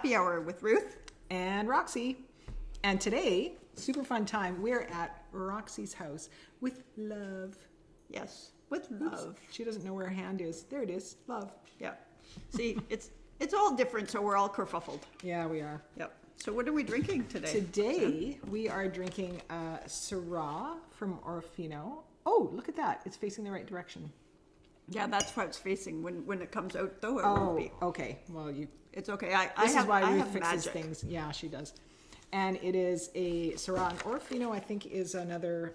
Happy Hour with Ruth and Roxy. And today, super fun time, we're at Roxy's house with love. Yes, with love. Oops, she doesn't know where her hand is. There it is, love. Yeah. See, it's all different, so we're all kerfuffled. Yeah, we are. Yep. So what are we drinking today? Today, we are drinking Syrah from Orofino. Oh, look at that. It's facing the right direction. Yeah, that's how it's facing. When it comes out, though, it won't be. Okay. Well, It's okay. This is why I Ruth have fixes magic. things. Yeah, she does. And it is a Syrah. And Orofino, I think, is another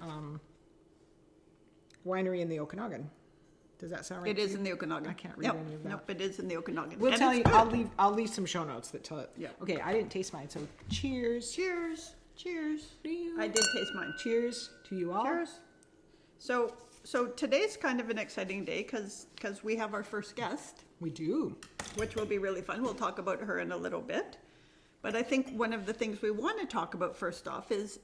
winery in the Okanagan. Does that sound right? It is in the Okanagan. I can't read any of that. Nope, it is in the Okanagan. We'll And tell it's you. good. I'll leave some show notes that tell it. Yeah. Okay, I didn't taste mine, so cheers. Cheers. Cheers. To you. I did taste mine. Cheers to you all. Cheers. So today's kind of an exciting day because we have our first guest, We do. which will be really fun. We'll talk about her in a little bit. But I think one of the things we want to talk about first off is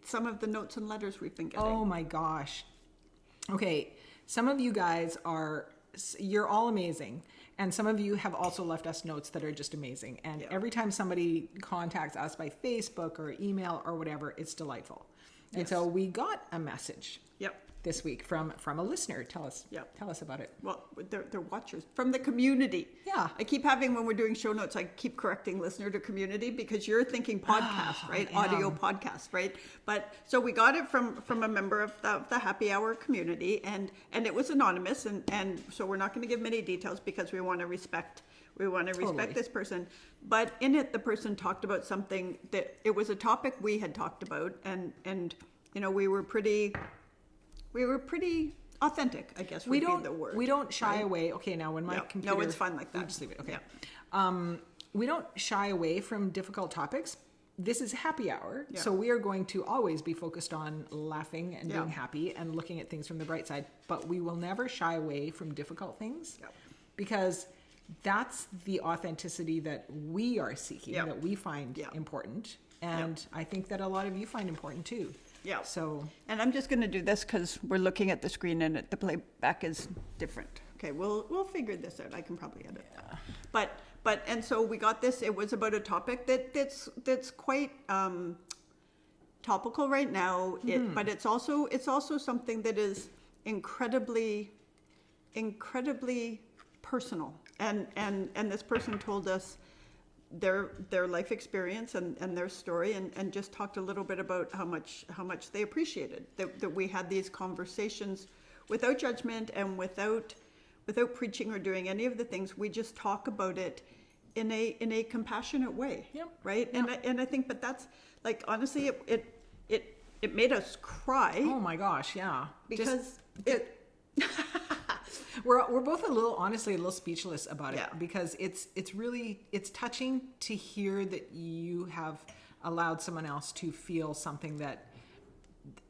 some of the notes and letters we've been getting. Oh my gosh. Okay, some of you guys you're all amazing. And some of you have also left us notes that are just amazing. And every time somebody contacts us by Facebook or email or whatever, it's delightful. And so we got a message this week from a listener. Tell us about it. Well, they're watchers from the community. Yeah. I keep having, when we're doing show notes, I keep correcting listener to community because you're thinking podcast, right? Audio podcast, right? But so we got it from a member of the Happy Hour community, and it was anonymous, and so we're not going to give many details because we want to respect this person. But in it, the person talked about something that it was a topic we had talked about, and you know, we were pretty authentic, I guess would be the word. We don't shy away. Okay, now when my computer... No, it's fine like that. Just leave it. Okay. Yeah. We don't shy away from difficult topics. This is happy hour, so we are going to always be focused on laughing and being happy and looking at things from the bright side. But we will never shy away from difficult things because that's the authenticity that we are seeking, that we find important. And I think that a lot of you find important too. Yeah. So, and I'm just going to do this because we're looking at the screen and the playback is different. Okay, we'll figure this out. I can probably edit that. But and so we got this. It was about a topic that's quite topical right now. But it's also something that is incredibly personal. And this person told us their life experience and their story and just talked a little bit about how much they appreciated that we had these conversations without judgment and without preaching or doing any of the things. We just talk about it in a compassionate way, right? And I think, but that's like, honestly, it made us cry. oh my gosh, yeah. Because We're both honestly a little speechless about it because it's really touching to hear that you have allowed someone else to feel something that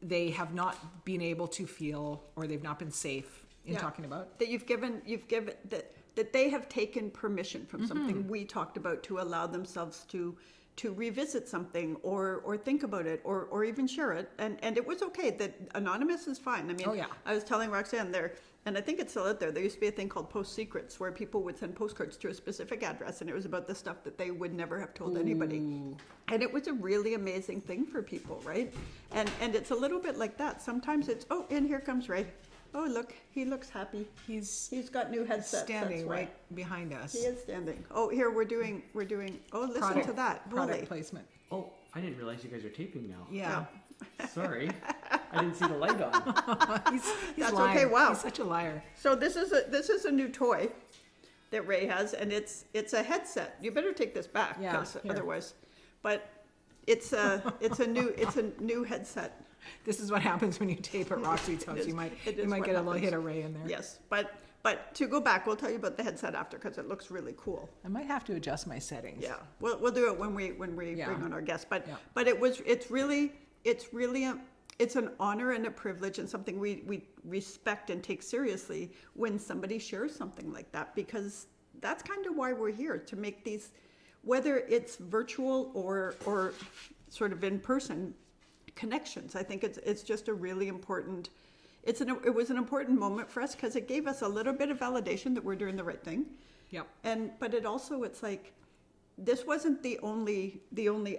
they have not been able to feel or they've not been safe in talking about. That you've given that they have taken permission from something we talked about to allow themselves to revisit something or think about it or even share it. And it was okay. That anonymous is fine. I mean, I was telling Roxanne there, and I think it's still out there, there used to be a thing called Post Secrets where people would send postcards to a specific address and it was about the stuff that they would never have told anybody. And it was a really amazing thing for people, right? And it's a little bit like that. Sometimes it's, and here comes Ray. Oh, look, he looks happy. He's got new headsets. Standing right behind us. He is standing. Oh, here we're doing. Oh, listen to that. Product placement. Oh, I didn't realize you guys are taping now. Yeah. Sorry, I didn't see the light on. He's That's lying. okay. Wow. He's such a liar. So this is a new toy that Ray has, and it's a headset. You better take this back, because otherwise. But it's a new headset. This is what happens when you tape at Roxy's house. You might get a little hit of Ray in there. Yes, but to go back, we'll tell you about the headset after because it looks really cool. I might have to adjust my settings. Yeah, we'll do it when we bring on our guests. But it's really an honor and a privilege and something we respect and take seriously when somebody shares something like that, because that's kind of why we're here, to make these, whether it's virtual or sort of in person connections. I think it's just a really important. It was an important moment for us because it gave us a little bit of validation that we're doing the right thing. Yep. But it also, it's like, this wasn't the only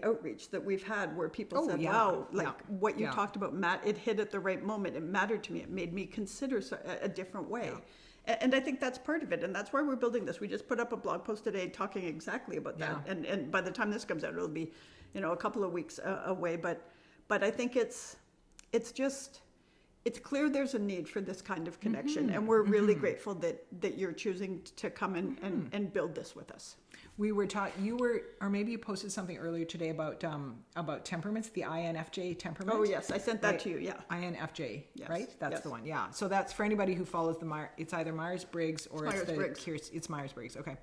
outreach that we've had where people said, yeah, wow, like yeah, what you yeah. talked about, Matt, it hit at the right moment. It mattered to me. It made me consider a different way. And I think that's part of it. And that's why we're building this. We just put up a blog post today talking exactly about that. Yeah. And by the time this comes out, it'll be, a couple of weeks away. But I think it's clear there's a need for this kind of connection. And we're really grateful that you're choosing to come and build this with us. We were taught, or maybe you posted something earlier today about temperaments, the INFJ temperament. Oh yes, I sent that to you. Yeah, INFJ, yes. right? That's yes. the one. Yeah. So that's for anybody who follows it's either Myers-Briggs or Myers-Briggs. It's Myers-Briggs. Okay.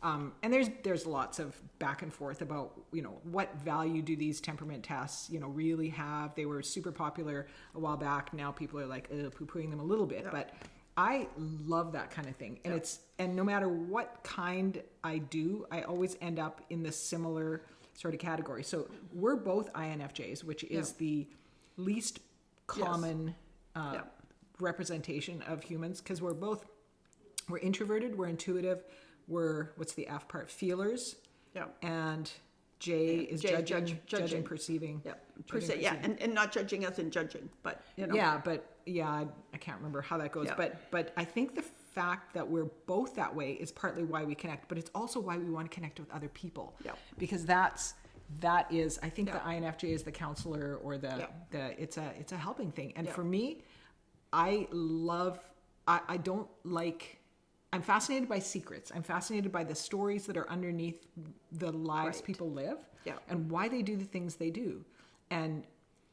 And there's lots of back and forth about what value do these temperament tests really have. They were super popular a while back. Now people are like poo-pooing them a little bit, but I love that kind of thing. And and no matter what kind I do, I always end up in the similar sort of category. So we're both INFJs, which is the least common representation of humans, because we're introverted, we're intuitive, we're, what's the F part? Feelers. Yeah. And J is judging, perceiving. Yeah. And not judging as in judging, but Yeah, but I can't remember how that goes. Yeah. But I think the fact that we're both that way is partly why we connect, but it's also why we want to connect with other people. Yeah. Because that is, I think the INFJ is the counselor or it's a helping thing. And for me, I'm fascinated by secrets. I'm fascinated by the stories that are underneath the lives people live and why they do the things they do. And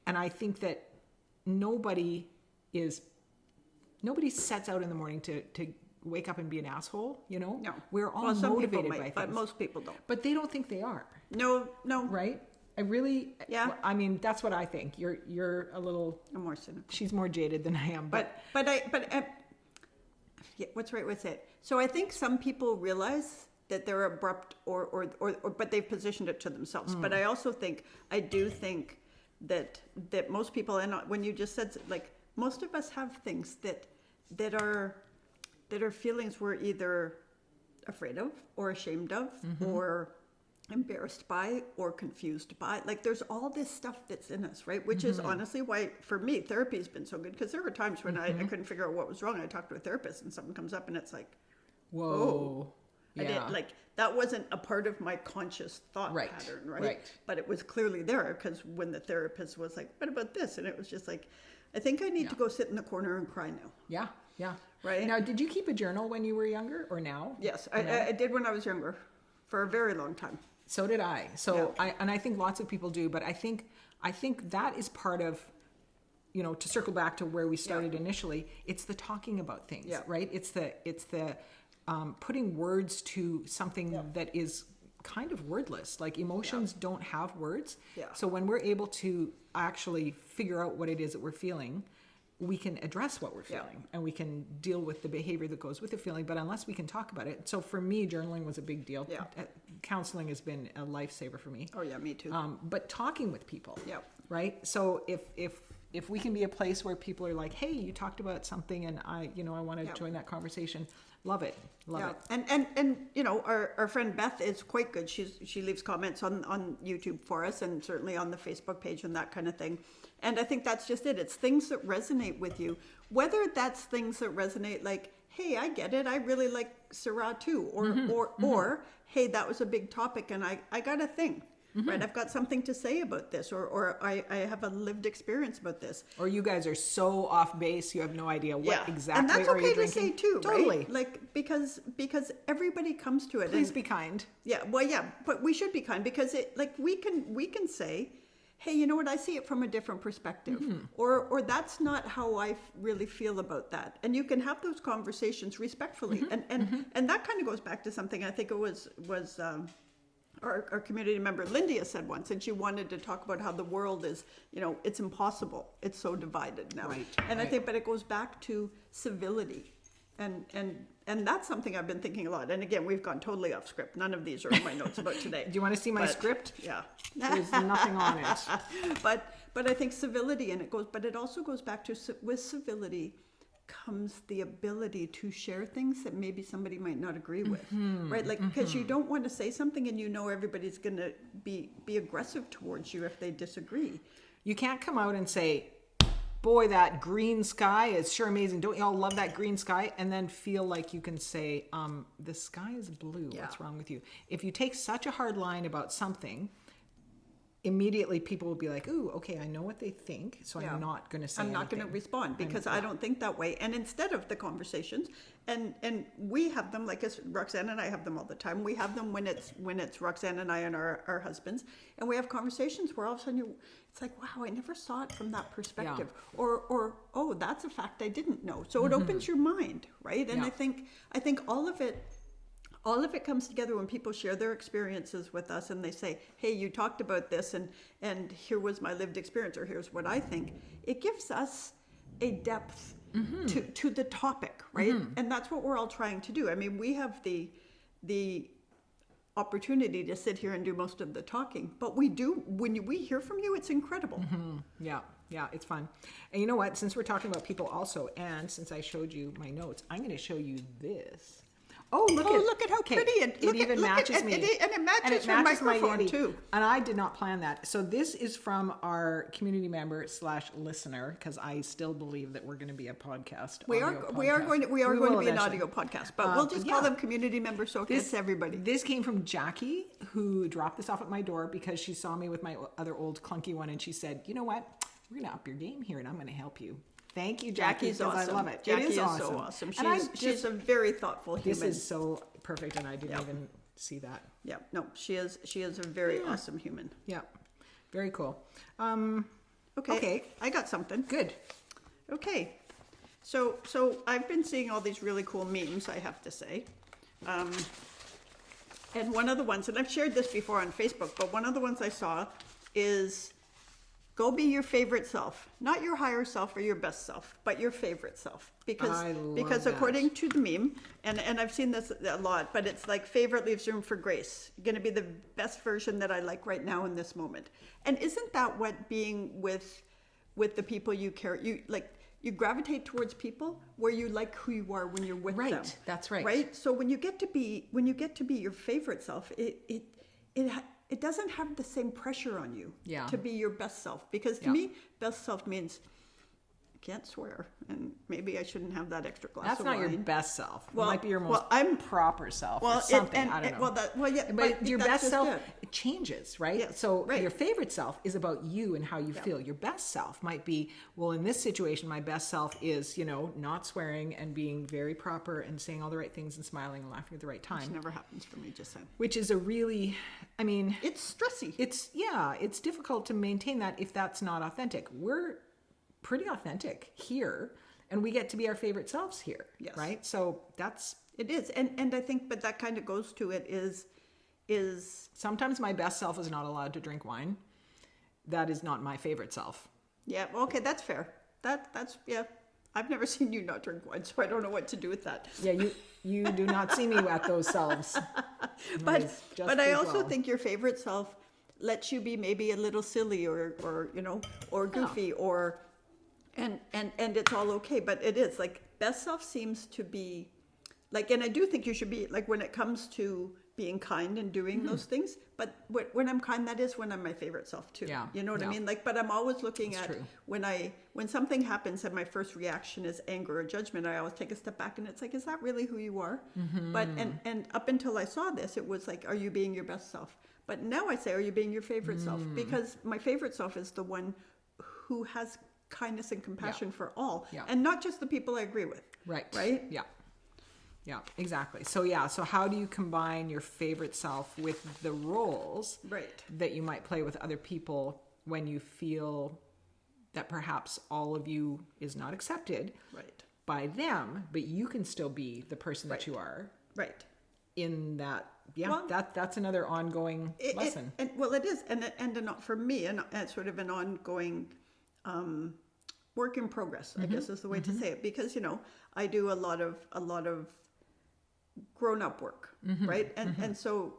I think that nobody sets out in the morning to wake up and be an asshole, No. We're all motivated by things. But most people don't. But they don't think they are. No. Right? I really, I mean, that's what I think. You're a little... I'm more cynical. She's more jaded than I am. But what's the right way to say it? So I think some people realize that they're abrupt or but they've positioned it to themselves. But I do think that most people, and when you just said, like, most of us have things that are feelings we're either afraid of or ashamed of or embarrassed by or confused by. Like, there's all this stuff that's in us, right? Which is honestly why, for me, therapy has been so good, because there were times when I couldn't figure out what was wrong. I talked to a therapist and something comes up and it's like, whoa. I didn't, like, that wasn't a part of my conscious thought pattern, right? But it was clearly there, because when the therapist was like, what about this? And it was just like, I think I need to go sit in the corner and cry now. Yeah. Right? Now, did you keep a journal when you were younger or now? Yes, I did when I was younger for a very long time. So did I. So I think lots of people do, but I think that is part of, to circle back to where we started initially, it's the talking about things, right? It's the putting words to something that is kind of wordless. Like, emotions don't have words. Yeah. So when we're able to actually figure out what it is that we're feeling, we can address what we're feeling and we can deal with the behavior that goes with the feeling. But unless we can talk about it. So for me, journaling was a big deal. Yeah. Counseling has been a lifesaver for me. Oh yeah, me too. But talking with people. Yeah. Right. So if we can be a place where people are like, hey, you talked about something and I want to join that conversation. Love it. Love it. And our friend Beth is quite good. She leaves comments on YouTube for us, and certainly on the Facebook page and that kind of thing. And I think that's just it. It's things that resonate with you, whether that's things that resonate like, hey, I get it. I really like Syrah too. Or hey, that was a big topic and I got a thing. Right, I've got something to say about this, or I have a lived experience about this. Or you guys are so off base, you have no idea what exactly and that's are you okay drinking. To say too, totally. Right? Like, because everybody comes to it. Please be kind. Yeah, well, yeah, but we should be kind, because we can say, hey, you know what? I see it from a different perspective, or that's not how I really feel about that. And you can have those conversations respectfully, and that kind of goes back to something I think it was. Our community member Lindia said once, and she wanted to talk about how the world is, it's impossible. It's so divided now. Right, I think, but it goes back to civility. And that's something I've been thinking a lot. And again, we've gone totally off script. None of these are in my notes about today. Do you want to see my script? Yeah. There's nothing on it. But I think civility, but it also goes back to, with civility, comes the ability to share things that maybe somebody might not agree with, right? Like, because you don't want to say something and you know everybody's going to be aggressive towards you if they disagree. You can't come out and say, boy, that green sky is sure amazing. Don't y'all love that green sky? And then feel like you can say, the sky is blue. Yeah. What's wrong with you? If you take such a hard line about something, immediately people will be like, ooh, okay, I know what they think, so I'm not going to say I'm not going to respond because I don't think that way. And instead of the conversations, and we have them, like as Roxanne and I have them all the time. We have them when it's Roxanne and I and our husbands, and we have conversations where all of a sudden it's like, wow, I never saw it from that perspective, or oh, that's a fact I didn't know. So it opens your mind, right? And I think all of it comes together when people share their experiences with us and they say, hey, you talked about this and here was my lived experience, or here's what I think. It gives us a depth to the topic, right? And that's what we're all trying to do. I mean, we have the opportunity to sit here and do most of the talking, but we do, when we hear from you, it's incredible. Yeah, it's fun. And you know what? Since we're talking about people also, and since I showed you my notes, I'm going to show you this. Oh, look at how pretty it even matches me. And it matches your microphone my Yeti too. And I did not plan that. So this is from our community member / listener, because I still believe that we're going to be a podcast. We are going to be an audio podcast, but we'll just call them community members so it gets everybody. This came from Jackie, who dropped this off at my door because she saw me with my other old clunky one, and she said, you know what? We're going to up your game here, and I'm going to help you. Thank you, Jackie. Jackie's awesome. I love it. Jackie it is so awesome. awesome. She's a very thoughtful human. This is so perfect, and I didn't even see that. Yeah, no, she is a very awesome human. Yeah, very cool. Okay, I got something. Good. Okay, so I've been seeing all these really cool memes, I have to say. And one of the ones, and I've shared this before on Facebook, but one of the ones I saw is, go be your favorite self, not your higher self or your best self, but your favorite self. Because according to the meme, and I've seen this a lot, but it's like, favorite leaves room for grace. Going to be the best version that I like right now in this moment. And isn't that what being with the people you care, you gravitate towards people where you like who you are when you're with them. Right, that's right. Right? So when you get to be your favorite self, it doesn't have the same pressure on you to be your best self. Because to me, best self means, I can't swear, and maybe I shouldn't have that extra glass of wine. That's not your best self. Well, it might be your most proper self or something. I don't know. But your best self, it changes, right? Yes, so your favorite self is about you and how you feel. Your best self might be, well, in this situation, my best self is, not swearing and being very proper and saying all the right things and smiling and laughing at the right time. Which never happens for me, just saying. Which is a really, it's stressy. It's difficult to maintain that if that's not authentic. We're pretty authentic here, and we get to be our favorite selves here. Yes. Right? So it is. And I think, but that kind of goes to it is sometimes my best self is not allowed to drink wine. That is not my favorite self. Yeah. Okay. That's fair. That's I've never seen you not drink wine, so I don't know what to do with that. Yeah. You do not see me at those selves. But I also think your favorite self lets you be maybe a little silly or goofy and it's all okay. But it is like, best self seems to be like, and I do think you should be like, when it comes to being kind and doing those things, but when I'm kind, that is when I'm my favorite self too. Yeah. You know what I mean? Like, but I'm always looking That's at true. when something happens and my first reaction is anger or judgment, I always take a step back and it's like, is that really who you are? But and up until I saw this, it was like, are you being your best self? But now I say, are you being your favorite self? Because my favorite self is the one who has kindness and compassion for all, and not just the people I agree with. Right. Yeah, exactly. So how do you combine your favorite self with the roles that you might play with other people when you feel that perhaps all of you is not accepted by them, but you can still be the person that you are? Right. In that, that's another ongoing lesson. It is, and for me, and sort of an ongoing work in progress, I guess is the way to say it, because I do a lot of grown-up work, right? And so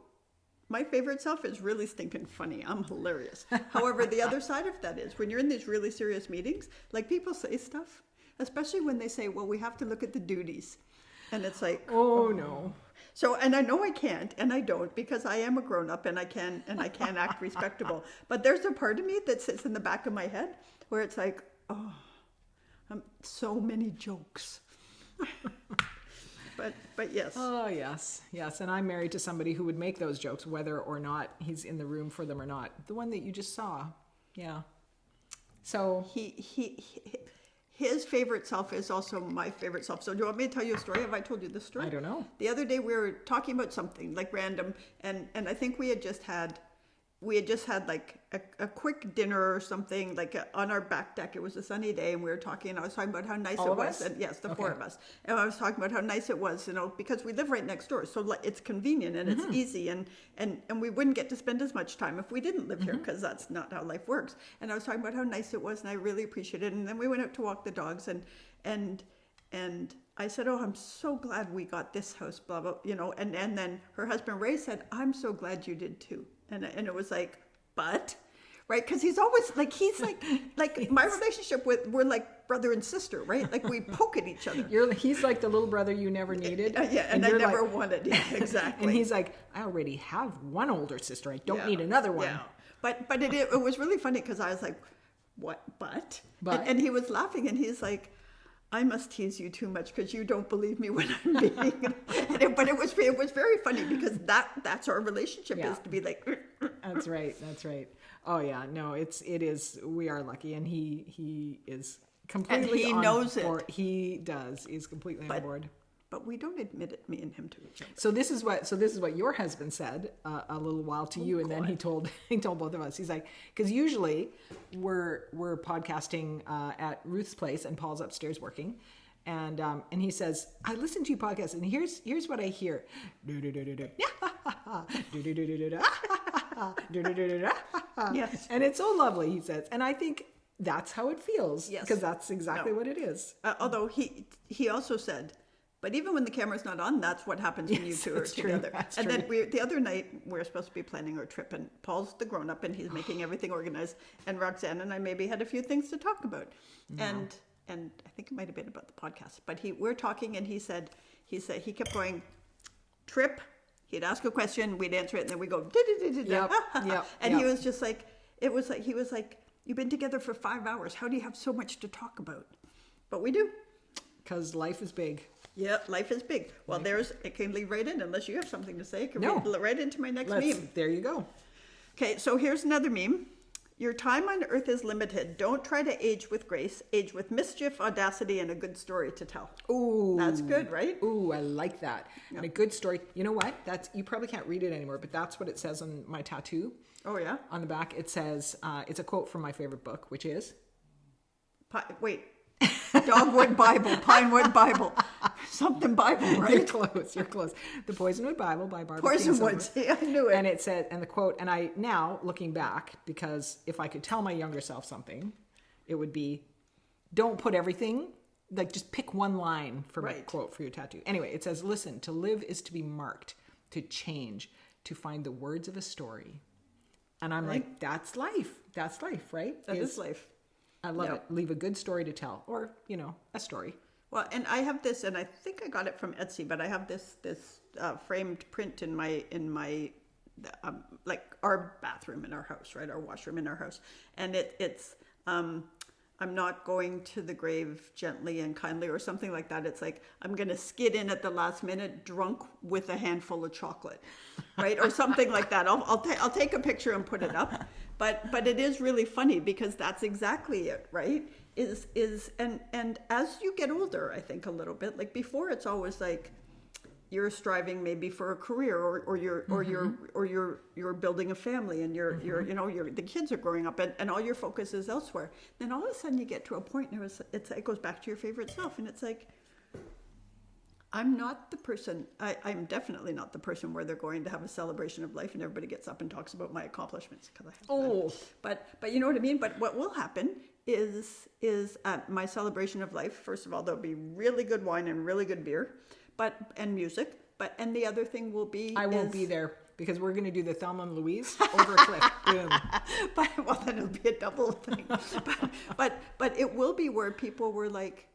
my favorite self is really stinking funny. I'm hilarious. However, the other side of that is when you're in these really serious meetings, like, people say stuff especially when they say, well, we have to look at the duties. And it's like, oh no. So, and I know I can't, and I don't, because I am a grown-up and I can act respectable. But there's a part of me that sits in the back of my head where it's like, oh, so many jokes. But yes. Oh, yes. Yes. And I'm married to somebody who would make those jokes, whether or not he's in the room for them or not. The one that you just saw. Yeah. So his favorite self is also my favorite self. So do you want me to tell you a story? Have I told you this story? I don't know. The other day we were talking about something like random, and I think we had just had like a quick dinner or something, like on our back deck. It was a sunny day, and we were talking, and I was talking about how nice All it of was. us? And yes, the four of us. And I was talking about how nice it was, because we live right next door. So like, it's convenient and it's easy, and we wouldn't get to spend as much time if we didn't live here, because that's not how life works. And I was talking about how nice it was, and I really appreciated it. And then we went out to walk the dogs, and I said, oh, I'm so glad we got this house, blah, blah, and then her husband Ray said, I'm so glad you did too. And it was like, but, right? Because he's always like, my relationship we're like brother and sister, right? Like we poke at each other. He's like the little brother you never needed. Yeah, and I never wanted. Yeah, exactly. And he's like, I already have one older sister. I don't need another one. Yeah. But it was really funny because I was like, what? But? And he was laughing, and he's like, I must tease you too much because you don't believe me when I'm being. But it was very funny because that's our relationship, is to be like. That's right. Oh yeah, no, it is. We are lucky, and he is completely. And he knows board. it. He does. He's completely on board. But we don't admit it, me and him, to each other. So this is what your husband said a little while to you, and then he told both of us. He's like, because usually we're podcasting at Ruth's place, and Paul's upstairs working, and he says, I listen to your podcast, and here's what I hear. Yes, and it's so lovely, he says, and I think that's how it feels. Yes, because that's exactly what it is. Although he also said, but even when the camera's not on, that's what happens when you two are together. And then the other night, we were supposed to be planning our trip, and Paul's the grown-up, and he's making everything organized. And Roxanne and I maybe had a few things to talk about. Yeah. And I think it might have been about the podcast. But we're talking, and he said he kept going, trip. He'd ask a question, we'd answer it, and then we go, yep. And he was just like, he was like, you've been together for 5 hours. How do you have so much to talk about? But we do. Because life is big. Yeah, life is big. Well, it can lead right in, unless you have something to say. It can lead right into my next meme. There you go. Okay, so here's another meme. Your time on earth is limited. Don't try to age with grace. Age with mischief, audacity, and a good story to tell. Ooh. That's good, right? Ooh, I like that. Yep. And a good story. You know what? You probably can't read it anymore, but that's what it says on my tattoo. Oh, yeah? On the back, it says, it's a quote from my favorite book, which is? Dogwood Bible, Pinewood Bible, something Bible, right? You're close. The Poisonwood Bible by Barbara Poisonwood, see, I knew it. And it said, and the quote, and I now looking back, because if I could tell my younger self something, it would be, don't put everything, like just pick one line for my quote for your tattoo. Anyway, it says, listen, to live is to be marked, to change, to find the words of a story. And I'm like, that's life. That's life, right? That is life. I love it. Leave a good story to tell, or a story. Well, and I have this, and I think I got it from Etsy, but I have this framed print in my like our bathroom in our house, right? Our washroom in our house, and it's I'm not going to the grave gently and kindly, or something like that. It's like, I'm going to skid in at the last minute, drunk with a handful of chocolate, right? Or something like that. I'll take a picture and put it up. But it is really funny because that's exactly it, right? And as you get older, I think a little bit, like before, it's always like you're striving maybe for a career, or you're building a family, and the kids are growing up, and all your focus is elsewhere. Then all of a sudden you get to a point where it goes back to your favorite self, and it's like, I'm not the person, I'm definitely not the person where they're going to have a celebration of life and everybody gets up and talks about my accomplishments, because I have but you know what I mean? But what will happen is at my celebration of life, first of all, there'll be really good wine and really good beer, and music, and the other thing will be, I won't be there because we're going to do the Thelma and Louise over a cliff. Boom. Well, then it'll be a double thing. But it will be where people were like,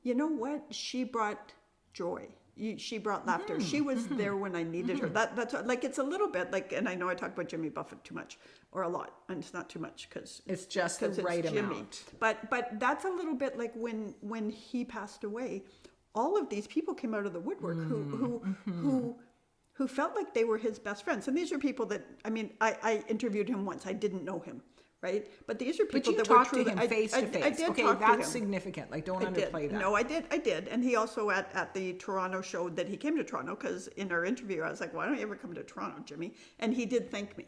you know what? She brought joy. She brought laughter. She was there when I needed her. That's like, it's a little bit like, and I know I talk about Jimmy Buffett too much, or a lot, and it's not too much because it's just the right amount. But that's a little bit like when he passed away, all of these people came out of the woodwork who felt like they were his best friends. And these are people that, I mean, I interviewed him once. I didn't know him. Right, but these are people that were true. But you talked to him face to face. I did okay, talk that's to him. significant. Like, don't underplay that. No, I did. And he also at the Toronto show that he came to Toronto, because in our interview I was like, why don't you ever come to Toronto, Jimmy? And he did thank me,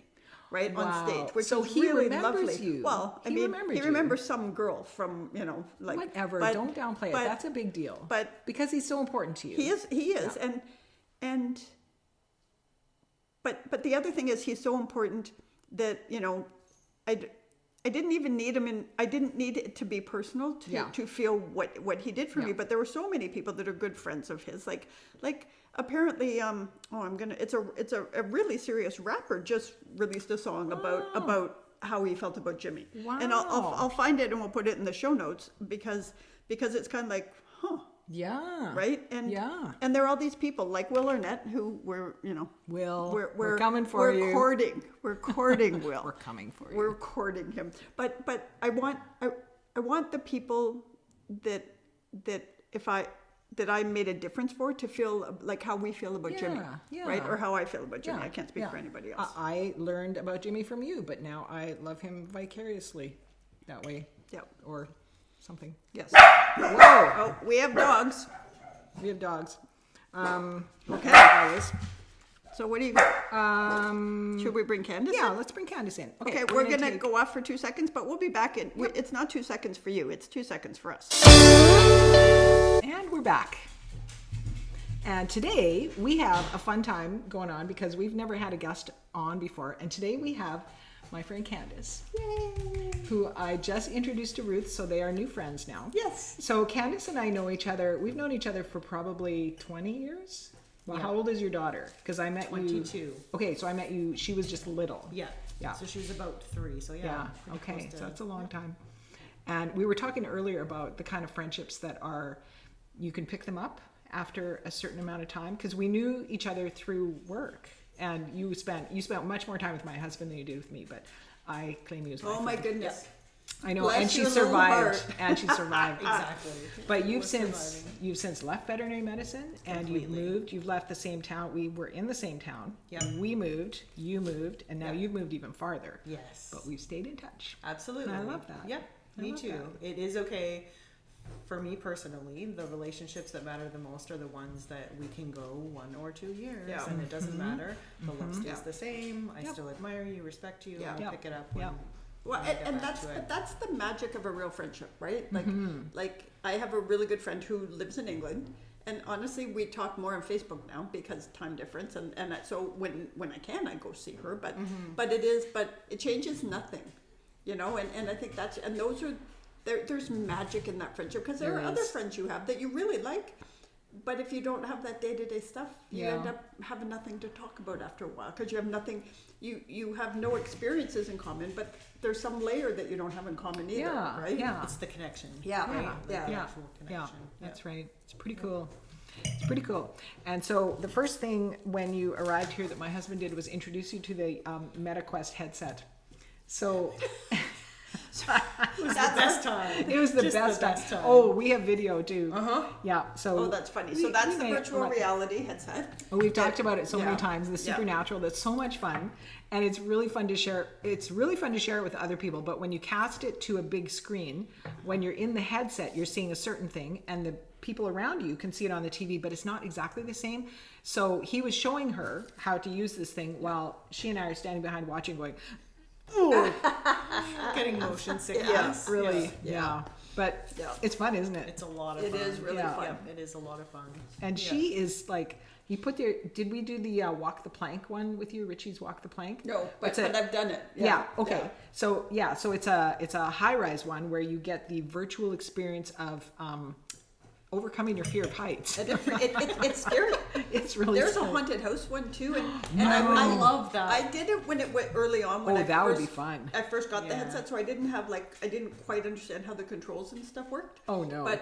right, on stage, which was really lovely. You. Well, I mean, he remembers some girl from, you know, like whatever. Don't downplay it. That's a big deal. But because he's so important to you. He is, and but the other thing is, he's so important that, you know, I didn't even need him, and I didn't need it to be personal to feel what he did for me. But there were so many people that are good friends of his. Like apparently, it's a really serious rapper just released a song about how he felt about Jimmy. Wow. And I'll find it and we'll put it in the show notes because it's kind of like, huh. Yeah. Right? And and there are all these people like Will Arnett who we're coming for you. We're courting Will. We're coming for you. We're courting him. But I want the people that I made a difference for to feel like how we feel about Jimmy. Yeah. Right? Or how I feel about Jimmy. I can't speak for anybody else. I learned about Jimmy from you, but now I love him vicariously that way. Yeah. Or something. Yes. Whoa! Oh, we have dogs. Okay. Always. So what do you got? Should we bring Candace in? Yeah, let's bring Candace in. Okay, we're gonna go off for 2 seconds, but we'll be back in. Yep. It's not 2 seconds for you. It's 2 seconds for us. And we're back. And today we have a fun time going on because we've never had a guest on before. And today we have my friend Candace, who I just introduced to Ruth, so they are new friends now. Yes. So Candace and I know each other. We've known each other for probably 20 years. Well, how old is your daughter? Because I met 22. you. Okay, so I met you. She was just little. Yeah. So she was about 3. So Okay, so that's a long time. And we were talking earlier about the kind of friendships that are, you can pick them up after a certain amount of time, because we knew each other through work. And you spent much more time with my husband than you did with me, but I claim you as my friend. My goodness. I know, and she survived. Exactly. But you've since left veterinary medicine, and Completely. you've left the same town. We were in the same town. Yep. We moved, you moved, and now you've moved even farther. Yes. But we've stayed in touch. Absolutely. And I love that. Yep. Me too. It is okay. For me personally, the relationships that matter the most are the ones that we can go 1 or 2 years, and it doesn't matter. The love stays the same. I still admire you, respect you, and pick it up. Well, and that's the magic of a real friendship, right? Like I have a really good friend who lives in England, and honestly, we talk more on Facebook now because time difference, and so when I can, I go see her. But it changes nothing, you know. And I think those are. There's magic in that friendship, because there are other friends you have that you really like, but if you don't have that day-to-day stuff, you end up having nothing to talk about after a while, because you have nothing, you have no experiences in common, but there's some layer that you don't have in common either, right? Yeah. It's the connection. The actual connection. That's right. It's pretty cool. And so the first thing when you arrived here that my husband did was introduce you to the MetaQuest headset. So It was the best time. It was the best time. Oh, we have video too. Yeah. So that's funny. So that's the virtual reality headset. We've talked about it so many times. The supernatural. That's so much fun, and it's really fun to share. It's really fun to share it with other people. But when you cast it to a big screen, when you're in the headset, you're seeing a certain thing, and the people around you can see it on the TV, but it's not exactly the same. So he was showing her how to use this thing while she and I are standing behind watching, going, "Oh." Getting motion sickness. Really. Yeah. But it's fun, isn't it? It's a lot of fun. It is really fun. It is a lot of fun. And she is like, you put there, did we do the walk the plank one with you, Richie's walk the plank? No, but I've done it. Okay. So it's a high-rise one where you get the virtual experience of overcoming your fear of heights. It's scary. It's really There's scary. a haunted house one too, and I love that. I did it when it went early on. When that would be fun. I first got the headset, so I didn't quite understand how the controls and stuff worked. Oh no.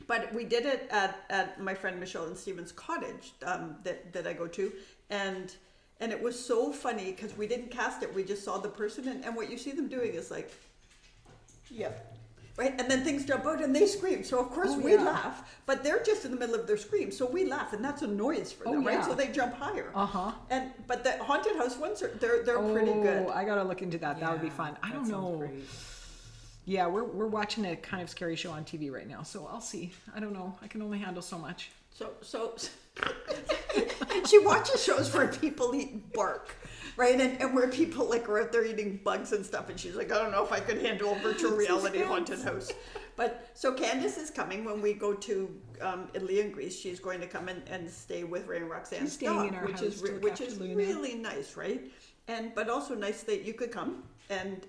but we did it at my friend Michelle and Steven's cottage that I go to, and it was so funny because we didn't cast it, we just saw the person, and what you see them doing is like, yep. Right, and then things jump out and they scream. So of course we laugh, but they're just in the middle of their scream. So we laugh, and that's a noise for them, right? So they jump higher. But the haunted house ones they're pretty good. I gotta look into that. That would be fun. I don't know. Great. Yeah, we're watching a kind of scary show on TV right now, so I'll see. I don't know. I can only handle so much. So she watches shows where people eat bark. Right, and where people like are out there eating bugs and stuff, and she's like, I don't know if I could handle a virtual reality haunted house. But so Candace is coming when we go to Italy and Greece. She's going to come and stay with Ray and Roxanne's dog, which is really nice, right? But also nice that you could come and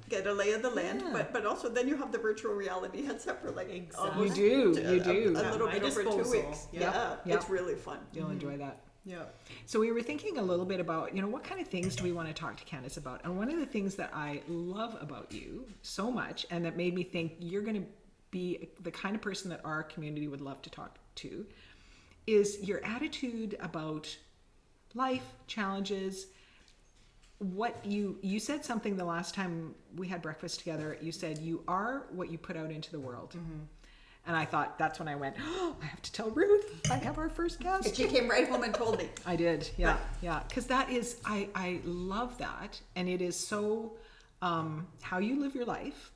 get a lay of the land, but also then you have the virtual reality headset for like almost you do a little bit over 2 weeks. It's really fun. You'll enjoy that. Yeah. So we were thinking a little bit about, what kind of things do we want to talk to Candace about? And one of the things that I love about you so much, and that made me think you're going to be the kind of person that our community would love to talk to, is your attitude about life, challenges. What you said something the last time we had breakfast together. You said you are what you put out into the world. Mm-hmm. And I thought, that's when I went, I have to tell Ruth, I have our first guest. And she came right home and told me. I did, yeah. Because that is, I love that. And it is so how you live your life.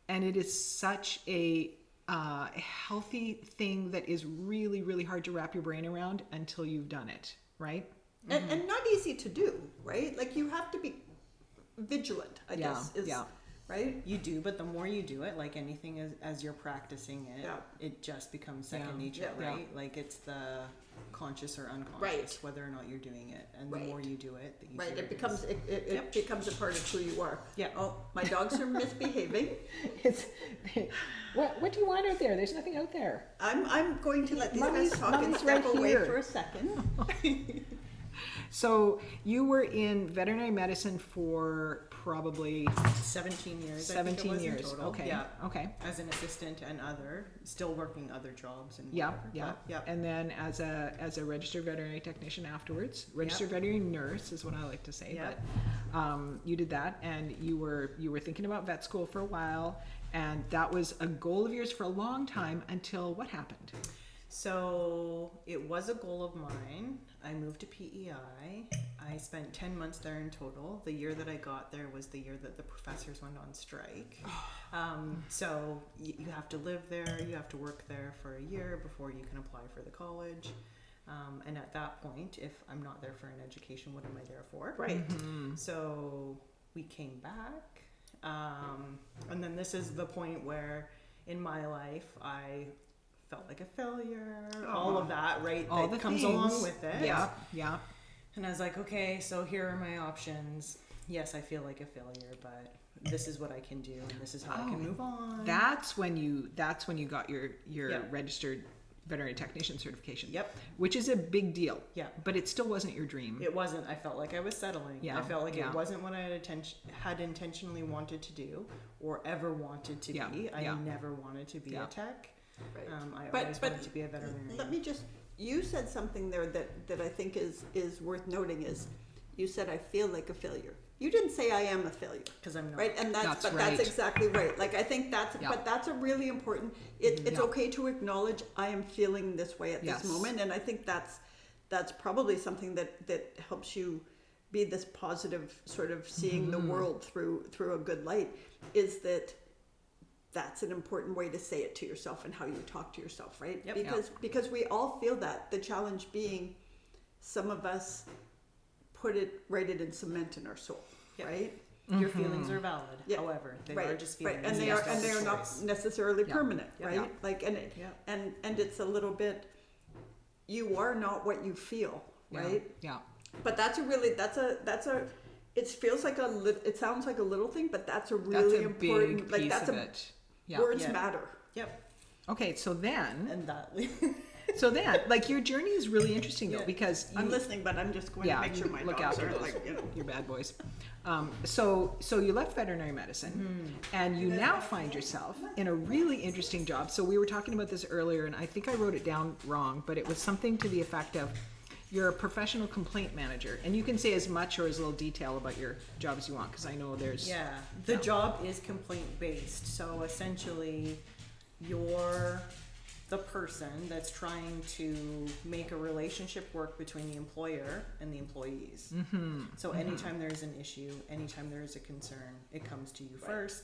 And it is such a healthy thing that is really, really hard to wrap your brain around until you've done it, right? Mm-hmm. And not easy to do, right? Like you have to be vigilant, I guess. Right? You do, but the more you do it, like anything as you're practicing it, it just becomes second nature, right? Like it's the conscious or unconscious, whether or not you're doing it. And the more you do it, the easier it becomes it becomes a part of who you are. Yeah. Oh, my dogs are misbehaving. What do you want out there? There's nothing out there. I'm going to let these guys talk and step away for a second. So you were in veterinary medicine for probably 17 years. 17 years. In total. Okay. Yeah. Okay. As an assistant and still working other jobs and yeah. But, And then as a registered veterinary technician afterwards, registered veterinary nurse is what I like to say. Yep. But you did that, and you were thinking about vet school for a while, and that was a goal of yours for a long time until what happened? So it was a goal of mine. I moved to PEI. I spent 10 months there in total. The year that I got there was the year that the professors went on strike. So you have to live there, you have to work there for a year before you can apply for the college. And at that point, if I'm not there for an education, what am I there for? Right. Mm-hmm. So we came back. And then this is the point where in my life I felt like a failure, all of that, right? All that the comes things. along with it. Yeah. And I was like, okay, so here are my options. Yes, I feel like a failure, but this is what I can do, and this is how I can move on. That's when you got your registered veterinary technician certification. Yep. Which is a big deal. Yeah. But it still wasn't your dream. It wasn't. I felt like I was settling. Yeah. I felt like it wasn't what I had intentionally wanted to do or ever wanted to be. I never wanted to be a tech. Right. I always wanted to be a veterinarian. Let me just, you said something there that I think is worth noting is, you said I feel like a failure. You didn't say I am a failure. Because I'm not. Right, and that's exactly right. Like I think but that's a really important, it's okay to acknowledge I am feeling this way at this moment, and I think that's probably something that helps you be this positive sort of seeing the world through a good light, is that's an important way to say it to yourself and how you talk to yourself, right? Yep. Because we all feel that. The challenge being, some of us write it in cement in our soul, right? Your feelings are valid. However, they are just feelings. Right. And they are not necessarily permanent, right? Yeah. Like and it's a little bit, you are not what you feel, right? Yeah. But that's a it feels like it sounds like a little thing, but that's a really important, big piece of it. Yeah. Words matter. Yep. Okay, so then And that So then, like, your journey is really interesting though, Yeah. because I'm listening, but I'm just going to make sure my look dogs after are those, like, you know. your bad boys. So you left veterinary medicine, and you now find yourself in a really interesting job. So we were talking about this earlier, and I think I wrote it down wrong, but it was something to the effect of, you're a professional complaint manager, and you can say as much or as little detail about your job as you want, because I know there's The job is complaint based. So essentially, you're the person that's trying to make a relationship work between the employer and the employees. So anytime there's an issue, anytime there is a concern, it comes to you first,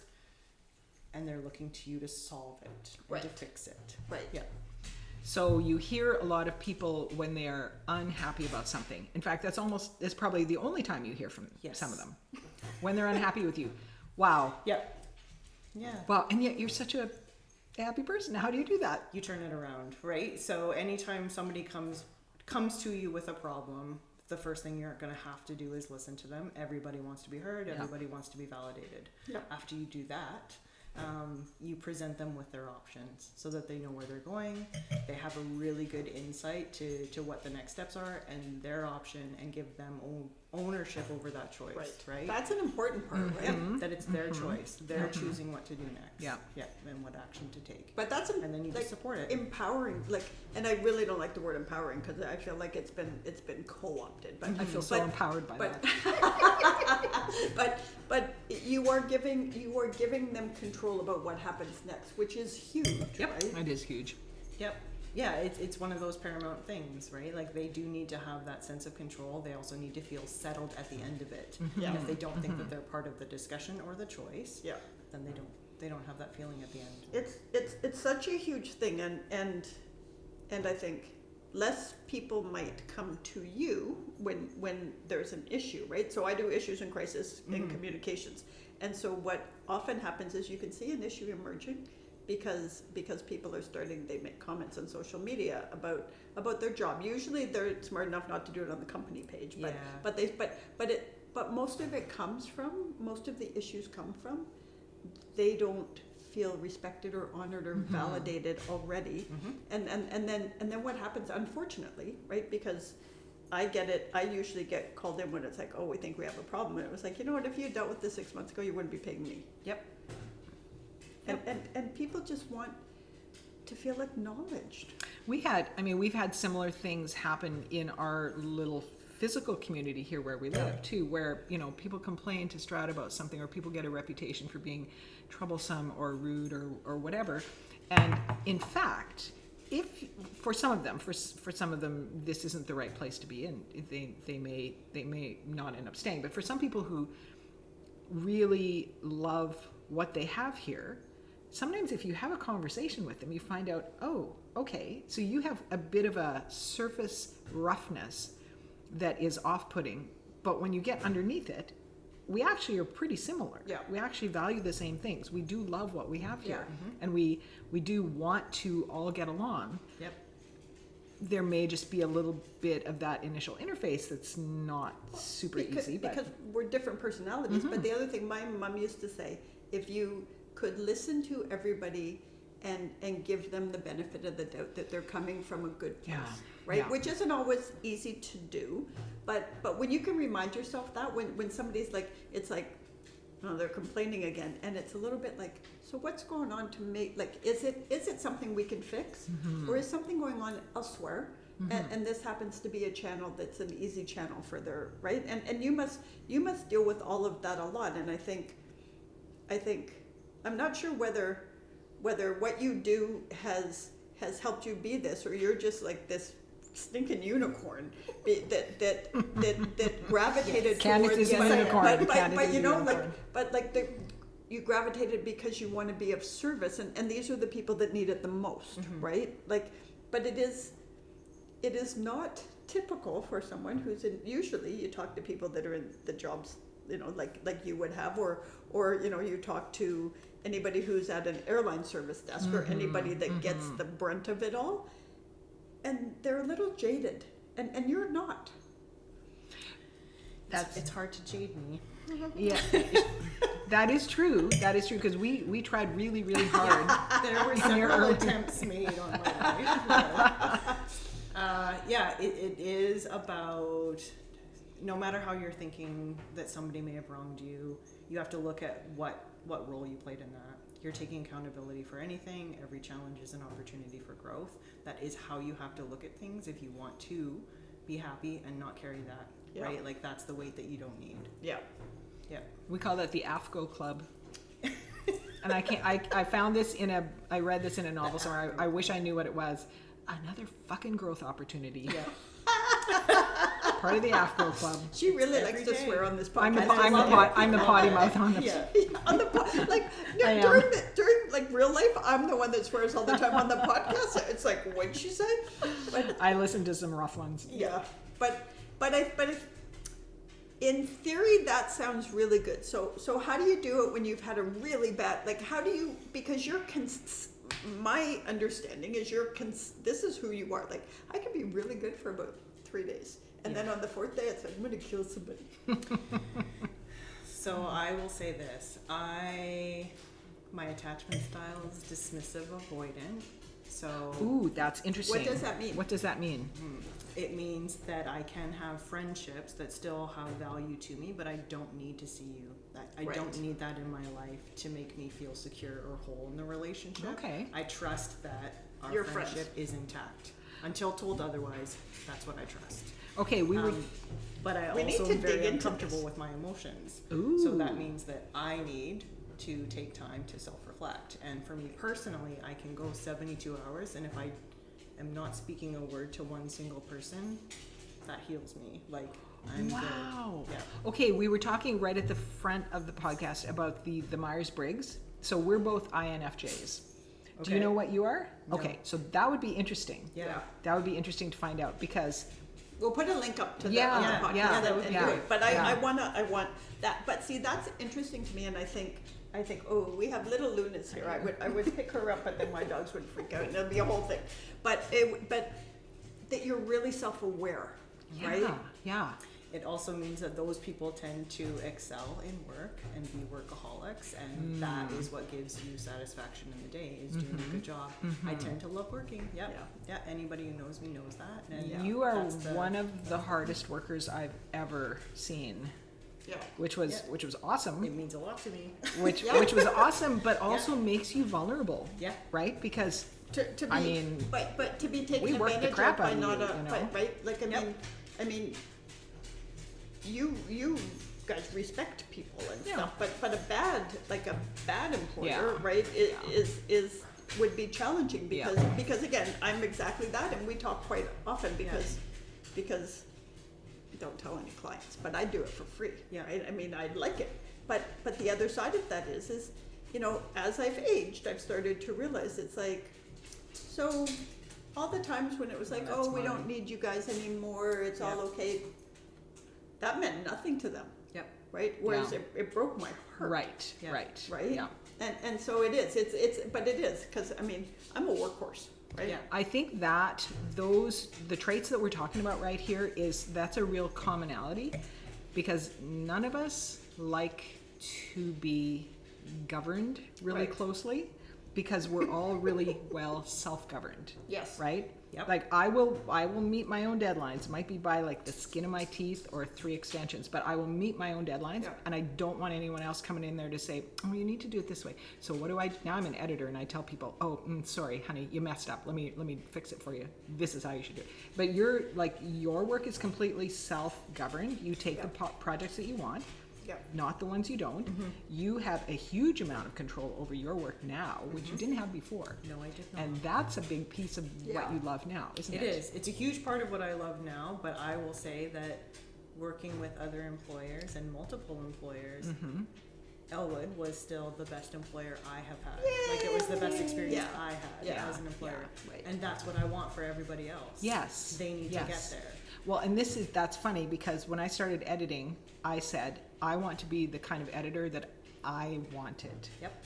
and they're looking to you to solve it, or to fix it. Right. Yeah. So you hear a lot of people when they're unhappy about something. In fact, that's probably the only time you hear from some of them. When they're unhappy with you. Wow. Yep. Yeah. Wow. And yet you're such a happy person. How do you do that? You turn it around, right? So anytime somebody comes to you with a problem, the first thing you're going to have to do is listen to them. Everybody wants to be heard. Everybody wants to be validated. After you do that, you present them with their options so that they know where they're going. They have a really good insight to what the next steps are and their option, and give them ownership over that choice, right? That's an important part, right? Yeah, that it's their choice. They're choosing what to do next. Yeah. Yeah, and what action to take. But that's And then you just support it. empowering, like, and I really don't like the word empowering, because I feel like it's been co-opted. But I feel so empowered by but- that. but you are giving them control about what happens next, which is huge, Yep. right? It is huge. Yep. Yeah, it's one of those paramount things, right? Like, they do need to have that sense of control. They also need to feel settled at the end of it. Yeah. And if they don't think that they're part of the discussion or the choice, Yeah. then they don't have that feeling at the end. It's such a huge thing, and I think less people might come to you when there's an issue, right? So I do issues and crisis in communications, and so what often happens is you can see an issue emerging because people are they make comments on social media about their job. Usually they're smart enough not to do it on the company page, but most of the issues come from they don't feel respected or honored or validated already, and then what happens, unfortunately, right? Because I get it. I usually get called in when it's like, oh, we think we have a problem, and it was like, you know what? If you dealt with this 6 months ago, you wouldn't be paying me. Yep. And people just want to feel acknowledged. We've had similar things happen in our little physical community here where we live too, where, people complain to Strata about something, or people get a reputation for being troublesome or rude or whatever. And in fact, if for some of them this isn't the right place to be in, they may not end up staying. But for some people who really love what they have here, sometimes if you have a conversation with them, you find out, oh, okay, so you have a bit of a surface roughness that is off-putting, but when you get underneath it, we actually are pretty similar. Yeah. We actually value the same things. We do love what we have here, Yeah. and we do want to all get along. Yep. There may just be a little bit of that initial interface that's not super easy, but because we're different personalities. But the other thing my mom used to say, if you could listen to everybody and give them the benefit of the doubt that they're coming from a good place, right? Yeah. Which isn't always easy to do, but when you can remind yourself that when somebody's like, it's like, oh, they're complaining again, and it's a little bit like, so what's going on to make, like, is it something we can fix, or is something going on elsewhere? And this happens to be a channel that's an easy channel for their, right? And you must deal with all of that a lot. And I think I'm not sure whether what you do has helped you be this, or you're just like this stinking unicorn that gravitated Candace towards is a unicorn. Candace is a unicorn. You gravitated because you want to be of service, and these are the people that need it the most, right? Like, but it is not typical for someone who's in. Usually, you talk to people that are in the jobs, like you would have, or you talk to anybody who's at an airline service desk, or anybody that gets the brunt of it all, and they're a little jaded, and you're not. It's hard to jade me. yeah, That is true. That is true because we tried really, really hard. There were several attempts made on my life. It is about, no matter how you're thinking that somebody may have wronged you, you have to look at what role you played in that. You're taking accountability for anything. Every challenge is an opportunity for growth. That is how you have to look at things if you want to be happy and not carry that, right? Like that's the weight that you don't need. Yeah. Yeah. We call that the AFGO Club. And I found this I read this in a novel somewhere. I wish I knew what it was. Another fucking growth opportunity. Yeah. Part of the AFGO Club. She really likes to swear on this podcast. I'm the potty mouth on the on the during like real life, I'm the one that swears all the time on the podcast. It's like, what'd she say? But I listen to some rough ones. yeah, but in theory that sounds really good. So how do you do it when you've had a really bad, like how do you, because you're my understanding is this is who you are. Like I can be really good for about 3 days. And then on the 4th day, it's like, I'm going to kill somebody. So I will say this. My attachment style is dismissive avoidant. So Ooh, that's interesting. What does that mean? What does that mean? it means that I can have friendships that still have value to me, but I don't need to see you. I don't need that in my life to make me feel secure or whole in the relationship. Okay. I trust that our Your friendship is intact. Until told otherwise, that's what I trust. Okay, But I We need also to am very dig into uncomfortable this. with my emotions. Ooh. So that means that I need to take time to self-reflect. And for me personally, I can go 72 hours, and if I am not speaking a word to one single person, that heals me. Like, I'm wow. good. Yeah. Okay, we were talking right at the front of the podcast about the Myers-Briggs. So we're both INFJs. Do you Okay. know what you are? No. Okay, so that would be interesting. Yeah. That would be interesting to find out because We'll put a link up to Yeah, the yeah, podcast yeah, and yeah, do it. But yeah. I want that. But see, that's interesting to me, and I think, oh, we have little Luna's here. I would pick her up, but then my dogs would freak out, and it'll be a whole thing. But that you're really self-aware, right? Yeah. It also means that those people tend to excel in work and be workaholics, and that is what gives you satisfaction in the day, is doing a good job. I tend to love working. Yep. Yeah. Anybody who knows me knows that. And You are one of the hardest workers I've ever seen. Yeah. Which was awesome. It means a lot to me. Which was awesome, but also makes you vulnerable. Yeah. Right? Because To be, I mean, but to be taken we worked the advantage crap of by out of not you, a, you know? but, right? Like I mean, you guys respect people and stuff, but a bad employer, right? Is would be challenging because again, I'm exactly that, and we talk quite often because don't tell any clients, but I do it for free. Yeah. Right? I mean, I like it, but the other side of that is as I've aged, I've started to realize it's like, so all the times when it was like, That's we mine. don't need you guys anymore, it's all okay. That meant nothing to them, Yep. right? Whereas it broke my heart. right. Yeah. Right? Yeah. And so it is. But it is, because I mean, I'm a workhorse, right? Yeah. I think that the traits that we're talking about right here that's a real commonality, because none of us like to be governed really Right. closely, because we're all really well self-governed. Yes. Right? Yep. Like I will meet my own deadlines. It might be by like the skin of my teeth or 3 extensions, but I will meet my own deadlines, Yeah. and I don't want anyone else coming in there to say, "Oh, you need to do it this way." So what do I do? Now I'm an editor, and I tell people, "Oh, sorry, honey, you messed up. Let me fix it for you. This is how you should do it." But your work is completely self-governed. You take the projects that you want. Yep. Not the ones you don't. You have a huge amount of control over your work now, which you didn't have before. No, I did not. And that's a big piece of what you love now, isn't it? It is. It's a huge part of what I love now, but I will say that working with other employers and multiple employers, Elwood was still the best employer I have had. Like, it was the best experience I had as an employer. Yeah, right. And that's what I want for everybody else. Yes. They need to get there. Well, and that's funny, because when I started editing, I said, I want to be the kind of editor that I wanted. Yep.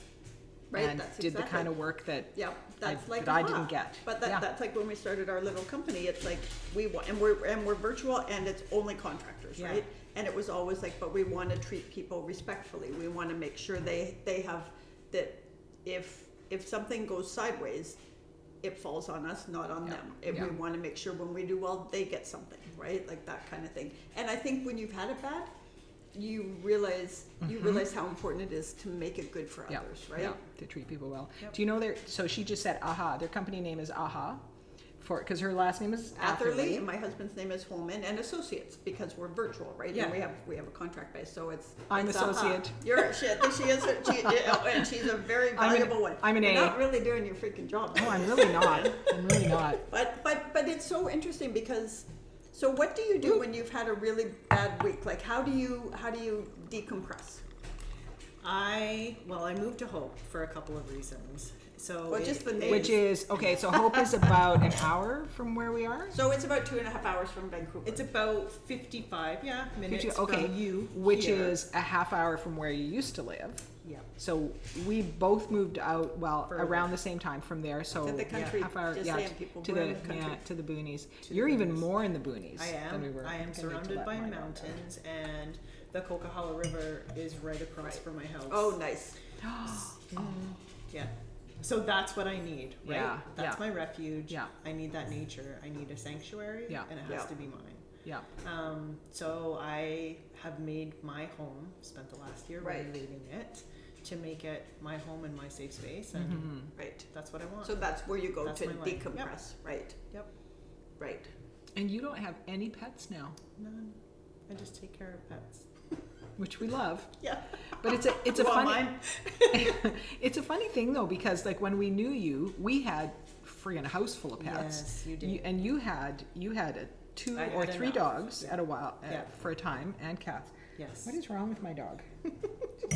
Right. And That's did exactly. the kind of work that That's like I didn't get. But that's like when we started our little company. It's like we're virtual, and it's only contractors, Yeah. right? And it was always like, but we want to treat people respectfully. We want to make sure they have that if something goes sideways, it falls on us, not on them. And we want to make sure when we do well, they get something, right? Like that kind of thing. And I think when you've had it bad, you realize how important it is to make it good for others, right? Yeah, to treat people well. Do you know so she just said AHA. Their company name is AHA, because her last name is Atherley, and my husband's name is Holman, and associates, because we're virtual, right? Yeah. And we have a contract base, so I'm it's associate. She is, and she's a very valuable one. I'm an You're A. not really doing your freaking job. No, I'm really not. But it's so interesting because, so what do you do when you've had a really bad week? Like, how do you decompress? I moved to Hope for a couple of reasons. So Just the name. Which is, okay, so Hope is about an hour from where we are? So it's about 2.5 hours from Vancouver. It's about 55 minutes okay, from you, which here. is a half hour from where you used to live. Yeah. So we both moved out, Further. around the same time from there. So To the country, half hour, just saying, people, to we're the in the country. to the boonies. To You're the even boonies. more in the boonies. I than we were. am. I am need to surrounded let by my dog out. mountains, and the Coquihalla River is right across from my house. Oh, nice. Yeah. So that's what I need, right? Yeah, That's yeah. my refuge. Yeah. I need that nature. I need a sanctuary. Yeah. And it has Yeah. to be mine. Yeah. So I have made my home, spent the last year Right. renovating it to make it my home and my safe space, and Right. that's what I want. So that's where you go That's to my life. decompress, right? Yep. Right. And you don't have any pets now, None. I just take care of pets. which we love. Yeah. But it's a Well, funny mine- it's a funny thing though, because like when we knew you, we had friggin' a house full of pets. Yes, you did. And you had a 2 I or had 3 enough. dogs Yeah. at a while Yeah. for a time, and cats. Yes. What is wrong with my dog? She's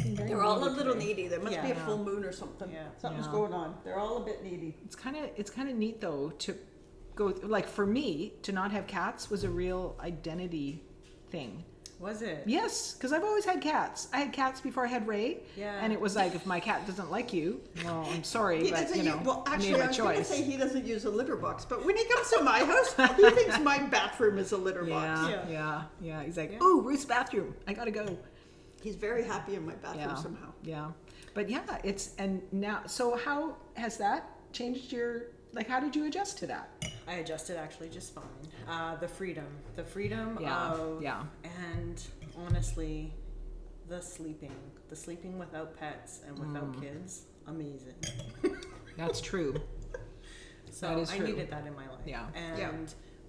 being very They're all a needy little today. needy. There must be a Yeah. full moon or something. Yeah. Something's Yeah. going on. They're all a bit needy. It's kind of neat though to go, like for me to not have cats was a real identity thing. Was it? Yes, because I've always had cats. I had cats before I had Ray. Yeah. And it was like, if my cat doesn't like you, well, I'm sorry, He but doesn't you know, well, I actually, made I my was going to choice. say he doesn't use a litter box, but when he comes to my house, he thinks my bathroom is a litter box. Yeah. He's like, Yeah. oh, Ruth's bathroom. I gotta go. He's very happy in my bathroom Yeah. somehow. Yeah. But yeah, and now, so how has that changed how did you adjust to that? I adjusted actually just fine. The freedom Yeah, of, yeah. and honestly, the sleeping without pets and without kids, amazing. That's true. So That is I true. needed that in my life. Yeah. And Yeah.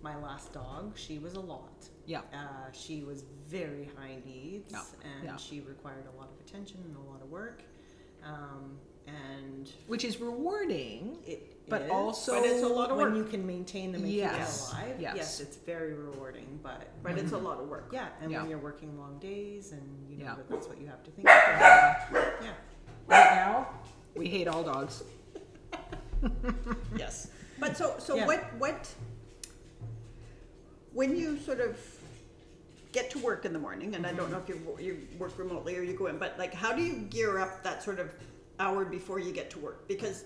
my last dog, she was a lot. Yeah. She was very high needs, Yeah. and Yeah. she required a lot of attention and a lot of work. And Which is rewarding, it but is, also But it's a lot of when work. you can maintain them and keep Yes. them alive, Yes. yes, it's very rewarding. But But it's a lot of work. yeah, and Yeah. when you're working long days and you know Yeah. that that's what you have to think about. Yeah. right now, we hate all dogs. Yes. But so Yeah. what when you sort of get to work in the morning, and I don't know if you work remotely or you go in, but like how do you gear up that sort of hour before you get to work? Because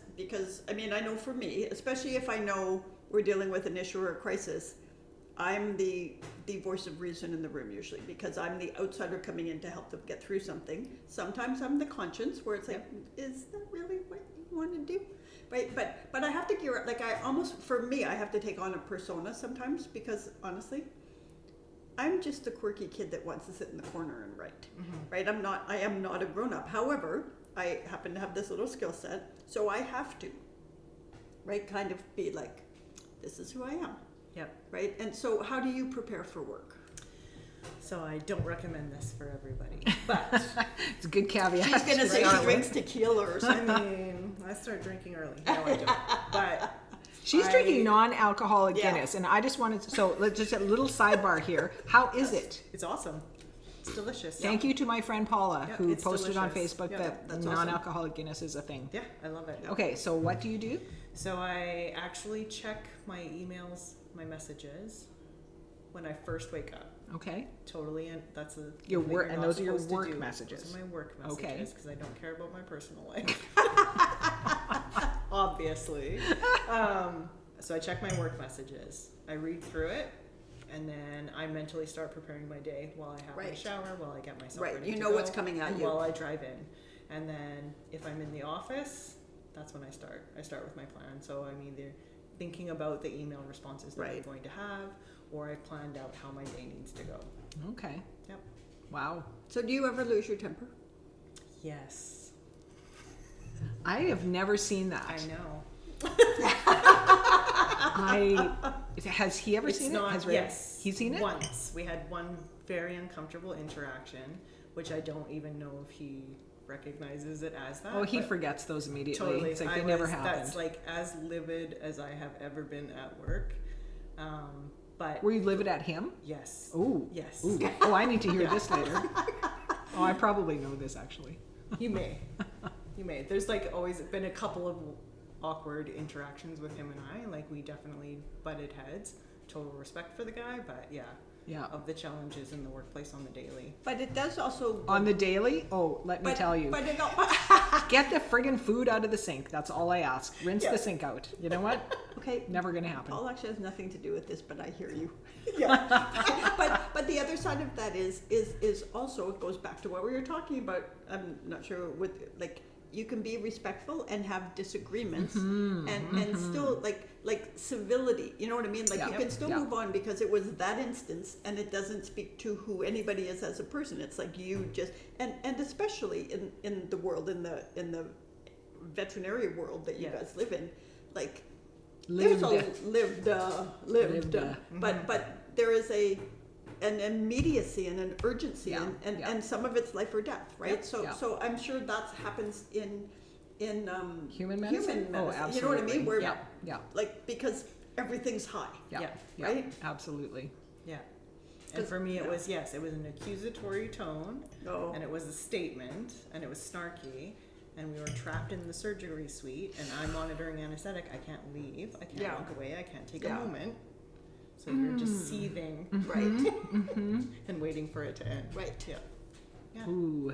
I mean, I know for me, especially if I know we're dealing with an issue or a crisis, I'm the voice of reason in the room usually, because I'm the outsider coming in to help them get through something. Sometimes I'm the conscience where it's like, is that really what you want to do? Right, but I have to gear up. Like for me, I have to take on a persona sometimes, because honestly, I'm just a quirky kid that wants to sit in the corner and write. Right, I am not a grown up. However, I happen to have this little skill set, so I have to, right, kind of be like, this is who I am. Yep. Right, and so how do you prepare for work? So I don't recommend this for everybody, but It's a good caveat. She's gonna say Right. she drinks tequila or I something. mean, I start drinking early. No, I don't. But She's drinking non-alcoholic Yeah. Guinness, and I just wanted to, so let's just a little sidebar here. How is it? it's awesome. It's delicious. Thank you to my friend Paula, Yeah, who it's posted on delicious. Facebook Yeah, that that's awesome. non-alcoholic Guinness is a thing. Yeah, I love it. Okay, so what do you do? So I actually check my emails, my messages when I first wake up. Okay. Totally, and that's a Your thing that work- you're and not those are your supposed to work do. messages. Those are my work Okay. messages because I don't care about my personal life. Obviously. So I check my work messages. I read through it, And then I mentally start preparing my day while I have my Right. shower, while I get myself Right. ready You to know go, what's coming at you. while I drive in. And then if I'm in the office, that's when I start. I start with my plan. So I'm either thinking about the email responses that I'm Right. going to have, or I've planned out how my day needs to go. Okay. Yep. Wow. So do you ever lose your temper? Yes. I have never seen that. I know. Has he ever It's seen not, it? Has Ray- yes. He's seen it? Once. We had one very uncomfortable interaction, which I don't even know if he recognizes it as that. Oh, he but forgets those immediately. Totally. It's like they never That's happened. like as livid as I have ever been at work. But Were you livid at him? yes. Ooh. Yes. Ooh. Oh, I need to hear this later. Oh, I probably know this actually. You may. You may. There's like always been a couple of awkward interactions with him and I. Like we definitely butted heads. Total respect for the guy, but yeah. Yeah. Of the challenges in the workplace on the daily. But it does also On the daily? Oh, let me tell you. But it Get the friggin' food out of the sink. That's all I ask. Rinse Yeah. the sink out. You know what? okay. Never gonna happen. Paul actually has nothing to do with this, but I hear you. Yeah. But the other side of that is also, it goes back to what we were talking about. I'm not sure with like you can be respectful and have disagreements and still like civility. You know what I mean? Like Yeah. you can still Yeah. move on because it was that instance and it doesn't speak to who anybody is as a person. It's like you just and especially in the world in the veterinary world that you Yeah. guys live in, like Lived. lived. Lived. But there is an immediacy and an urgency Yeah, and, yeah. and some of it's life or death, right? Yep, So yeah. so I'm sure that happens in Human medicine? Oh, absolutely. You know what I mean? Where yeah. Yeah. like because everything's high. Yeah. Yeah. Yeah. Right? Absolutely. Yeah. And for me, it Yeah. was, yes, it was an accusatory tone, Oh. and it was a statement, and it was snarky, and we were trapped in the surgery suite, and I'm monitoring anesthetic. I can't leave. I can't Yeah. walk away. I can't take Yeah. a moment. So you're just seething Right. and waiting for it to end. Right. Yeah. Yeah. Ooh.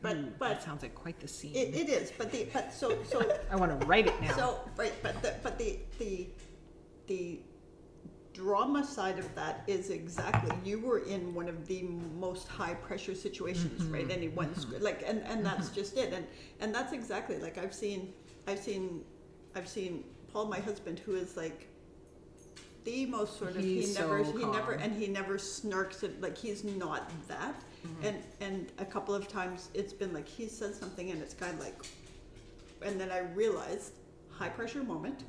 But Ooh, but that sounds like quite the scene. it is. But so I want to write it now. so right. But the drama side of that is exactly you were in one of the most high pressure situations, right? Anyone's like and that's just it. And that's exactly like I've seen Paul, my husband, who is like the most sort of He's so he never snarks it, like he's not that. And a couple of times it's been like he said something and it's kind of like, and then I realized high pressure moment,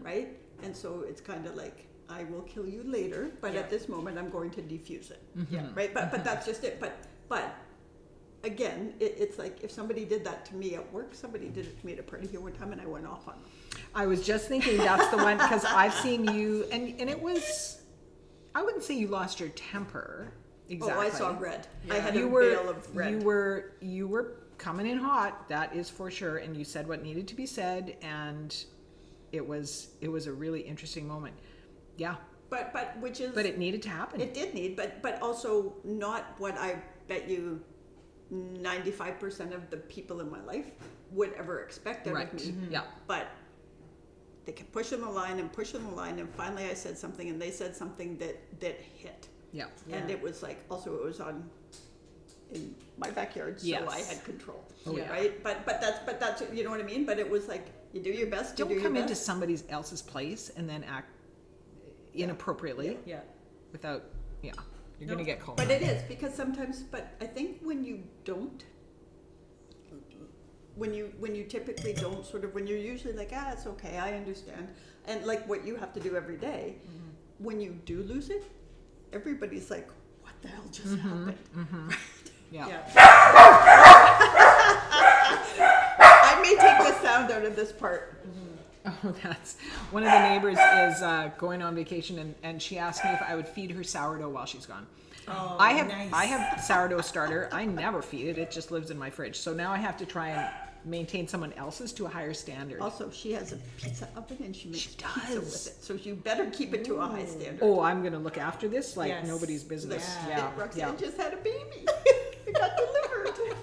right? And so it's kind of like I will kill you later, but Yeah. at this moment I'm going to defuse it, Yeah. right? But that's just it. But again, it's like if somebody did that to me at work, somebody did it to me at a party here one time, and I went off on them. I was just thinking that's the one because I've seen you, and it was, I wouldn't say you lost your temper exactly. Oh, I saw red. I Yeah. had You a were, veil of red. you were coming in hot. That is for sure, and you said what needed to be said, and it was a really interesting moment. Yeah, but which is but it needed to happen. it did need, but also not what I bet you 95% of the people in my life would ever expect out Right. of me. Yeah. But they kept pushing the line, and finally I said something, and they said something that hit. Yeah. And Yeah. it was like, also it was in my backyard, so Yes. I had control. Oh, yeah. Right? But that's you know what I mean? But it was like, you do your best, you Don't do your come best. into somebody else's place and then act inappropriately Yeah. without. Yeah, you're No. gonna get called. But it is because sometimes. But I think when you don't, when you typically don't sort of, when you're usually like, it's okay, I understand, and like what you have to do every day, when you do lose it, everybody's like, what the hell just happened? Yeah. Yeah. I may take the sound out of this part. Oh, that's one of the neighbors is going on vacation, and she asked me if I would feed her sourdough while she's gone. Oh, I nice. have sourdough starter. I never feed it; it just lives in my fridge. So now I have to try and maintain someone else's to a higher standard. Also, she has a pizza oven and she makes She pizza does. with it, so you better keep it to a high standard. Oh, I'm gonna look after this like Yes. nobody's business. Yeah. Yeah, Roxanne yeah. just had a baby. It got delivered.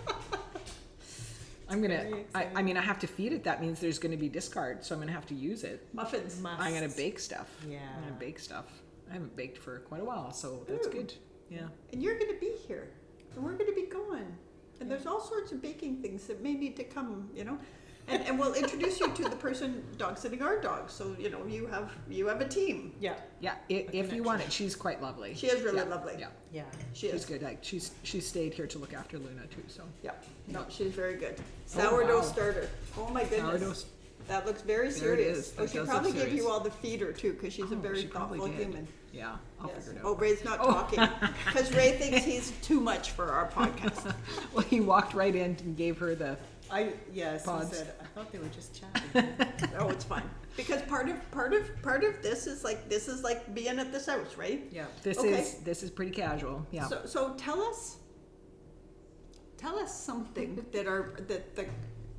I'm gonna. Very I mean, I have to feed it. That means there's gonna be discard, so I'm gonna have to use it. Muffins. I'm gonna bake stuff. Yeah. I'm gonna bake stuff. I haven't baked for quite a while, so that's Ooh. good. Yeah. And you're going to be here, and we're going to be going. And there's all sorts of baking things that may need to come, and we'll introduce you to the person dog sitting our dog. So, you have a team. Yeah. Yeah, if you want it, she's quite lovely. She is really Yeah, lovely. Yeah, Yeah. She she's is. good. Like she's stayed here to look after Luna too. So Yeah. No, she's very good. Oh, Sourdough wow. starter. Oh my goodness. Sourdough. That looks very There it serious. is. Oh, That she does probably look gave you serious. all the feeder too, because she's a very she probably thoughtful did. human. Yeah, I'll Yes. figure it Oh, out. Ray's not talking because Ray thinks he's too much for our podcast. Well, he walked right in and gave her the. Yes, Pods. he said, I thought they were just chatting. Oh, it's fine because part of this is like being at this house, right? Yeah. This Okay. is pretty casual. Yeah. So tell us something that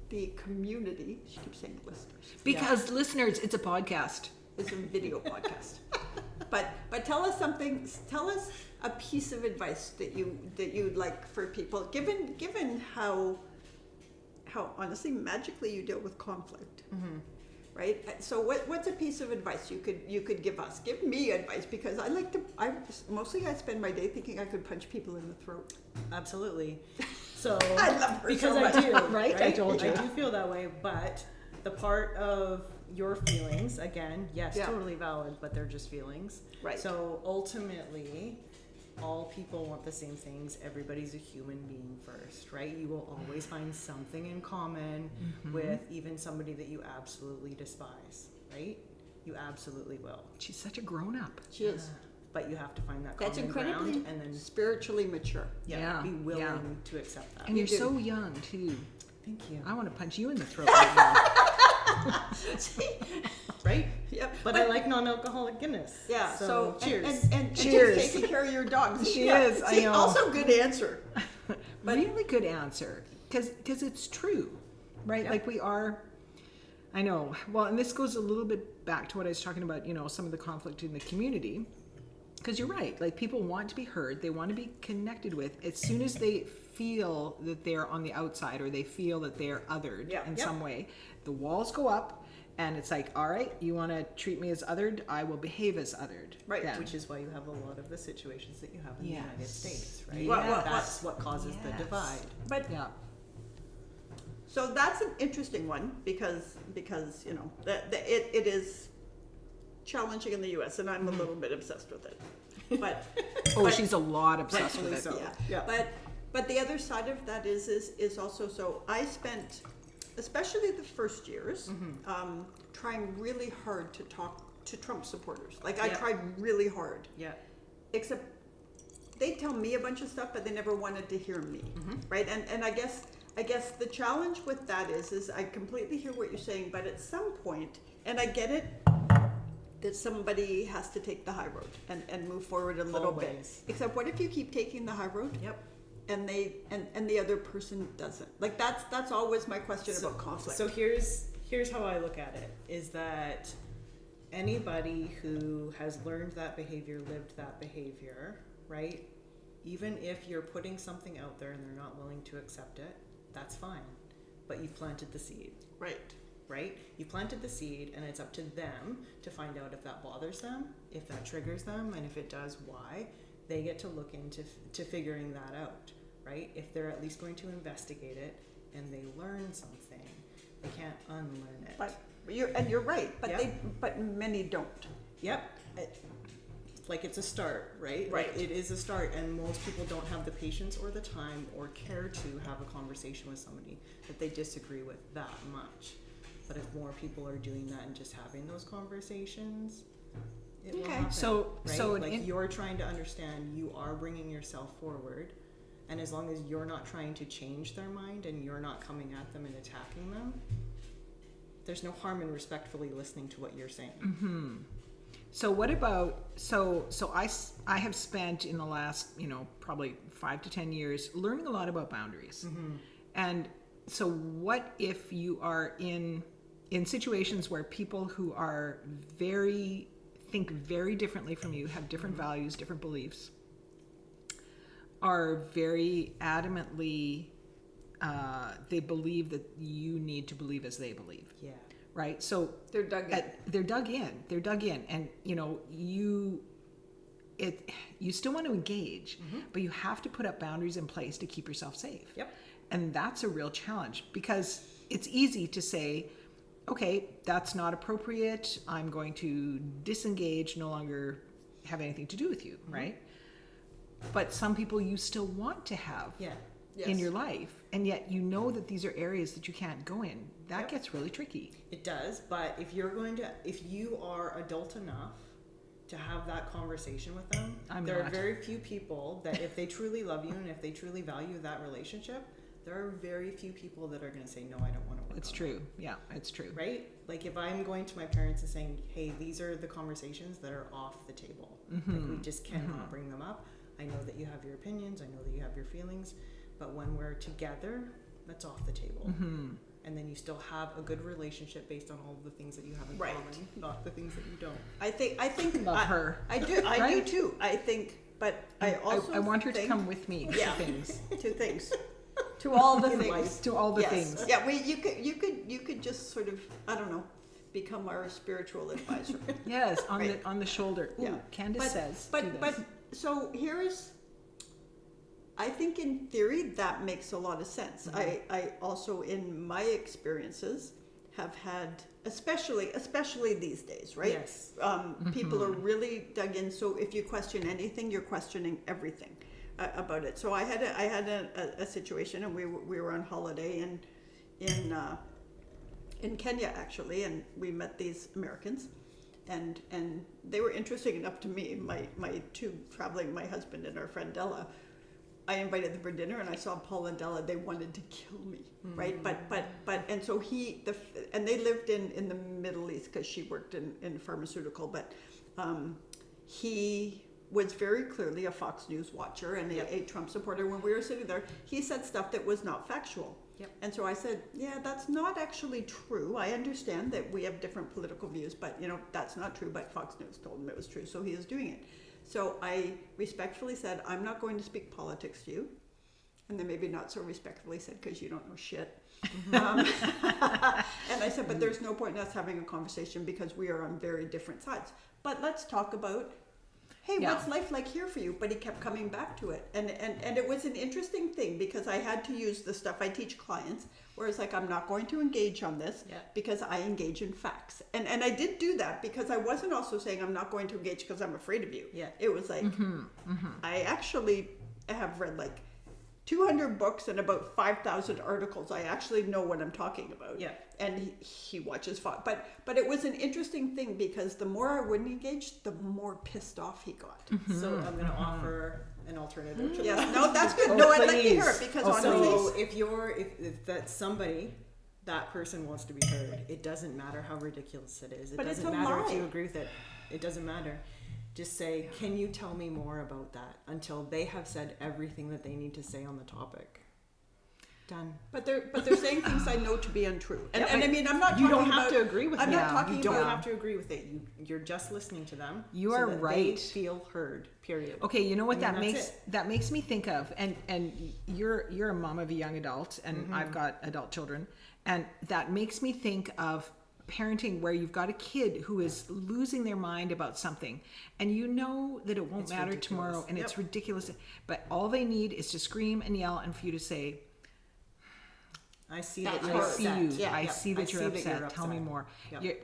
the community. She keeps saying listeners. Because listeners, it's a podcast. It's a video podcast. But tell us something. Tell us a piece of advice that you'd like for people, given how honestly magically you deal with conflict, right? So what's a piece of advice you could give us? Give me advice because I spend my day thinking I could punch people in the throat. Absolutely. So I love her because so I much. do, Right? I told you. I do feel that way, but the part of your feelings, again, yes, Yeah. totally valid, but they're just feelings. Right. So ultimately, all people want the same things. Everybody's a human being first, right? You will always find something in common with even somebody that you absolutely despise, right? You absolutely will. She's such a grown up. She is. But you have to find that That's common incredibly ground and then spiritually mature. Yeah, be willing yeah. to accept that. And you're do. so young too. Thank you. I want to punch you in the throat right now. Right? Yep. But I like non-alcoholic Guinness. Yeah. So cheers. And Cheers. just taking care of your dogs. She Yeah. is, I See, know. Also good answer. But- Really good answer, because it's true, right? Yeah. Like we are. I know. Well, and this goes a little bit back to what I was talking about. Some of the conflict in the community. Because you're right. Like people want to be heard. They want to be connected with. As soon as they feel that they're on the outside or they feel that they're othered Yeah. in Yep. some way, the walls go up. And it's like, all right, you want to treat me as othered? I will behave as othered. Right, then. Which is why you have a lot of the situations that you have in the Yes. United States, right? Well, That's what causes the Yes. divide. But Yeah. so that's an interesting one because it is challenging in the U.S. and I'm a little bit obsessed with it. But Oh, but- she's a lot obsessed with Rightfully it. so. yeah. Yeah. But the other side of that is also so I spent, especially the first years, trying really hard to talk to Trump supporters. Like I Yeah. tried really hard, Yeah. except they tell me a bunch of stuff, but they never wanted to hear me, right? And I guess the challenge with that is I completely hear what you're saying, but at some point, and I get it, that somebody has to take the high road and move forward a little bit. Always. Except what if you keep taking the high road? Yep. And the other person doesn't. Like that's always my question about conflict. So here's how I look at it, is that anybody who has learned that behavior, lived that behavior, right? Even if you're putting something out there and they're not willing to accept it, that's fine. But you've planted the seed, right? You planted the seed and it's up to them to find out if that bothers them, if that triggers them, and if it does, why. They get to look into figuring that out, right? If they're at least going to investigate it and they learn something, they can't unlearn it. But you're right. But Yeah. but many don't. Yep. Like it's a start, right? Right. Like it is a start, and most people don't have the patience or the time or care to have a conversation with somebody that they disagree with that much. But if more people are doing that and just having those conversations, it will Okay. happen. So- right? so like you're trying to understand, you are bringing yourself forward, and as long as you're not trying to change their mind and you're not coming at them and attacking them, there's no harm in respectfully listening to what you're saying. So what about I have spent in the last probably 5 to 10 years learning a lot about boundaries, and so what if you are in situations where people who are think very differently from you, have different values, different beliefs, are very adamantly they believe that you need to believe as they believe, Yeah. right? So They're dug in. they're dug in, and you still want to engage, but you have to put up boundaries in place to keep yourself safe. Yep. And that's a real challenge, because it's easy to say, okay, that's not appropriate. I'm going to disengage, no longer have anything to do with you, right? But some people you still want to have in your life, and yet you know that these are areas that you can't go in. That gets really tricky. It does, but if you are adult enough to have that conversation with them, there are very few people that, if they truly love you and if they truly value that relationship, there are very few people that are going to say, no, I don't want to work. It's true. Yeah, it's true. Right? Like, if I'm going to my parents and saying, hey, these are the conversations that are off the table. Like, we just cannot bring them up. I know that you have your opinions. I know that you have your feelings. But when we're together, that's off the table. And then you still have a good relationship based on all of the things that you have in common, not the things that you don't. I think Love her. I do. I do too. I think, but I also I want her to think- come with me to things. to things. To all the In things. life. To all the Yes. things. Yeah, you could just sort of, I don't know, become our spiritual advisor. Yes, on Right. the shoulder. Ooh, Yeah. Candace says. But do this. so here's, I think in theory that makes a lot of sense. I also, in my experiences, have had, especially these days, right? Yes. People are really dug in. So if you question anything, you're questioning everything about it. So I had a situation, and we were on holiday in Kenya actually, and we met these Americans, and they were interesting enough to me. My two traveling, my husband and our friend Della. I invited them for dinner, and I saw Paul and Della. They wanted to kill me, right? But and so and they lived in the Middle East because she worked in pharmaceutical. But he was very clearly a Fox News watcher and a Trump supporter. When we were sitting there, he said stuff that was not factual. Yep. And so I said, yeah, that's not actually true. I understand that we have different political views, but that's not true. But Fox News told him it was true, so he is doing it. So I respectfully said, I'm not going to speak politics to you. And then maybe not so respectfully said, because you don't know shit. And I said, but there's no point in us having a conversation because we are on very different sides. But let's talk about, hey, what's life like here for you? But he kept coming back to it. And it was an interesting thing because I had to use the stuff I teach clients, where it's like, I'm not going to engage on this because I engage in facts. And I did do that because I wasn't also saying I'm not going to engage because I'm afraid of you. Yeah. It was like, I actually have read like 200 books and about 5,000 articles. I actually know what I'm talking about. Yeah. And he watches Fox. But it was an interesting thing because the more I wouldn't engage, the more pissed off he got. So I'm going to offer an alternative to Yes, no, that's good. No, I'd like to hear it because honestly, if that's somebody, that person wants to be heard. It doesn't matter how ridiculous it is. It doesn't matter if you agree with it. It doesn't matter. Just say, can you tell me more about that? Until they have said everything that they need to say on the topic. Done. But they're saying things I know to be untrue. And I mean, I'm not. You don't have to agree with I'm them. not talking You don't about, have to agree with it. You're just listening to them. You so are that right. They feel heard. Period. Okay, you know what I mean, that makes me think of, and you're a mom of a young adult, and I've got adult children, and that makes me think of parenting where you've got a kid who is losing their mind about something, and you know that it won't matter tomorrow, and it's ridiculous, but all they need is to scream and yell and for you to say, I see that I you're see upset. you. I see that you're upset. Tell me more. Yep.